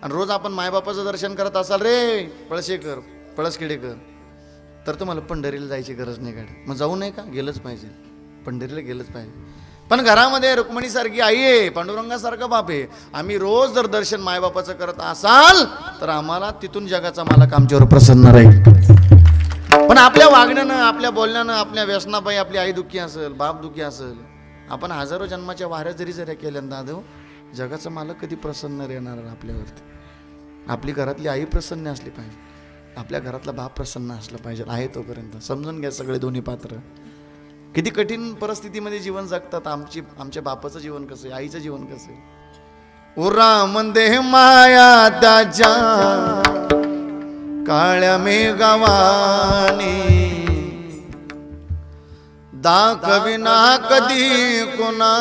S1: आणि रोज आपण मायबापाचं दर्शन करत असाल रे पळसेकर पळसखेडेकर, तर तुम्हाला पंढरीला जायची गरज नाही गाडी. मग जाऊ नये का? गेलंच पाहिजे, पंढरीला गेलंच पाहिजे. पण घरामध्ये रुक्मिणीसारखी आई आहे, पांडुरंगासारखा बाप आहे. आम्ही रोज जर दर्शन मायबापाचं करत असाल तर आम्हाला तिथून जगाचा मालक आमच्यावर प्रसन्न राहील. पण आपल्या वागण्यानं, आपल्या बोलण्यानं, आपल्या व्यसनापायी आपली आई दुःखी असेल, बाप दुःखी असेल, आपण हजारो जन्माच्या वाऱ्या जरी केल्या दादो, जगाचा मालक कधी प्रसन्न राहणार आपल्यावरती? आपली घरातली आई प्रसन्न असली पाहिजे, आपल्या घरातला बाप प्रसन्न असला पाहिजे. आहे तोपर्यंत समजून घ्या सगळे दोन्ही पात्र. किती कठीण परिस्थितीमध्ये जीवन जगतात. आमच्या बापाचं जीवन कसं आहे, आईचं जीवन कसं आहे. उरा मंदे माया त्याच्या काळ्या मेघवानी, दाखविना कधी कोणा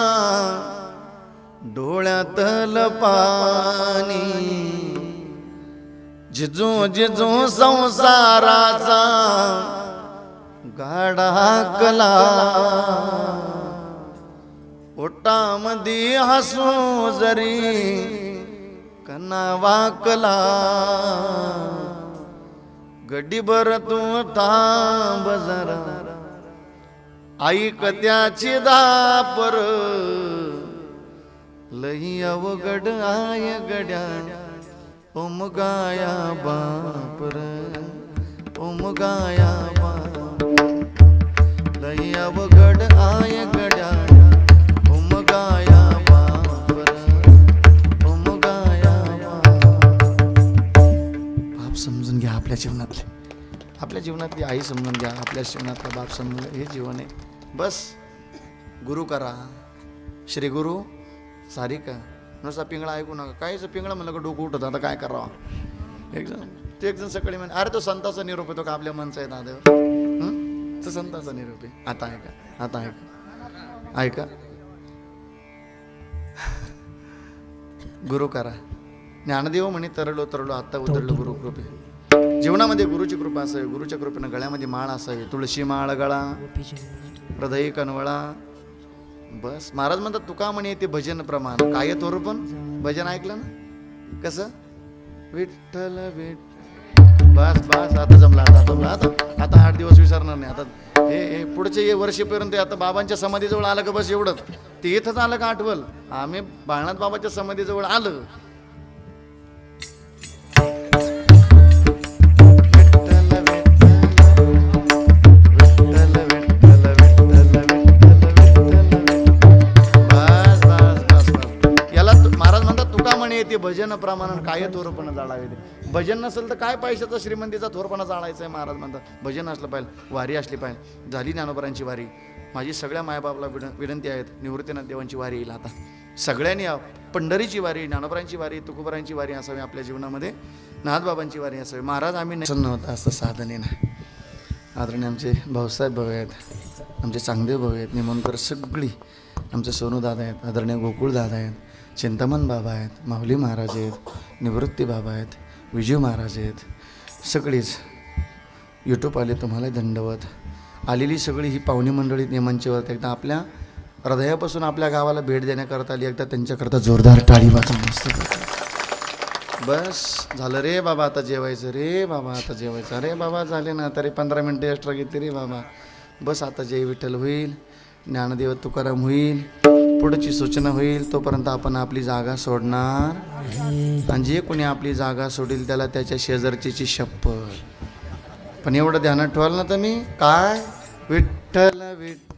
S1: डोळ्यातल पाणी. जिजू जिजू संसाराचा गाडा कला, ओटामध्ये हसू जरी कन्ना ना वाकला गड्डीभर तू थांब जरा ऐक त्याची दापर लई अवघड आय गड्या ओम गाया बापर ओम गाया बाप लई अवघड आय गड्या ओम गाया बापर ओम गाया बाप समजून घ्या आपल्या जीवनातली आई समजून घ्या आपल्या जीवनातला बाप समजून घ्या हे जीवन आहे बस गुरु करा श्री गुरु सारी का नुसता पिंगळा ऐकू नका काहीच पिंगळा म्हणलं का डोकं उठत आता काय करावं एक जण सकाळी म्हणे अरे तो संताचा निरोप येतो का आपल्या मनचा आहे दादेव तो संताचा निरोप आहे आता ऐका गुरु करा ज्ञानदेव म्हणे तरलो आता उतरलो गुरु कृपे जीवनामध्ये गुरुची कृपा असावी गुरुच्या कृपेनं गळ्यामध्ये माळ असावी तुळशी माळ गळा हृदय कनवळा बस महाराज म्हणतात तुका म्हणे ते भजन प्रमाण काय तोर पण भजन ऐकलं ना कसं विठ्ठल बस आता जमला आता 8 दिवस विसरणार नाही आता हे पुढचे वर्षेपर्यंत आता बाबांच्या समाधीजवळ आलं का बस एवढंच ते इथंच आलं का आठवल आम्ही बाळनाथ बाबाच्या समाधीजवळ आलं ते भजन प्रमाण काय थोरपणा जाळावे ते भजन नसेल तर काय पैशाचा श्रीमंतीचा थोरपणा जाळायचा आहे महाराज म्हणतात भजन असलं पाहिजे वारी असली पाहिजे झाली ज्ञानोबरांची वारी माझी सगळ्या मायबापला विनंती आहेत निवृत्तीनाथ देवांची वारी येईल आता सगळ्यांनी पंढरीची वारी ज्ञानोबरांची वारी तुकोबरांची वारी असावी आपल्या जीवनामध्ये नाथबाबांची वारी असावी महाराज आम्ही नव्हतं असं साधने नाही आदरणीय आमचे भाऊसाहेब भाऊ आहेत आमचे चांगदेव भाऊ आहेत निमोणकर सगळी आमचे सोनू दादा आहेत आदरणीय गोकुळ दादा आहेत चिंतामण बाबा आहेत माऊली महाराज आहेत निवृत्ती बाबा आहेत विजू महाराज आहेत सगळीच यूट्यूब आले तुम्हाला दंडवत आलेली सगळी ही पाहुणी मंडळी नियमांची वरती एकदा आपल्या हृदयापासून आपल्या गावाला भेट देण्याकरता आली एकदा त्यांच्याकरता जोरदार टाळी वाजवा मस्त बस झालं रे बाबा आता जेवायचं रे बाबा आता जेवायचं अरे बाबा झाले ना तरी 15 मिनटं एक्स्ट्रा घेतली रे बाबा बस आता जय विठ्ठल होईल ज्ञानदेव तुकाराम होईल पुढची सूचना होईल तोपर्यंत आपण आपली जागा सोडणार आणि जे कोणी आपली जागा सोडील त्याला त्याच्या शेजारची शपथ पण एवढं ध्यानात ठेवाल ना तुम्ही काय विठ्ठल विठ्ठल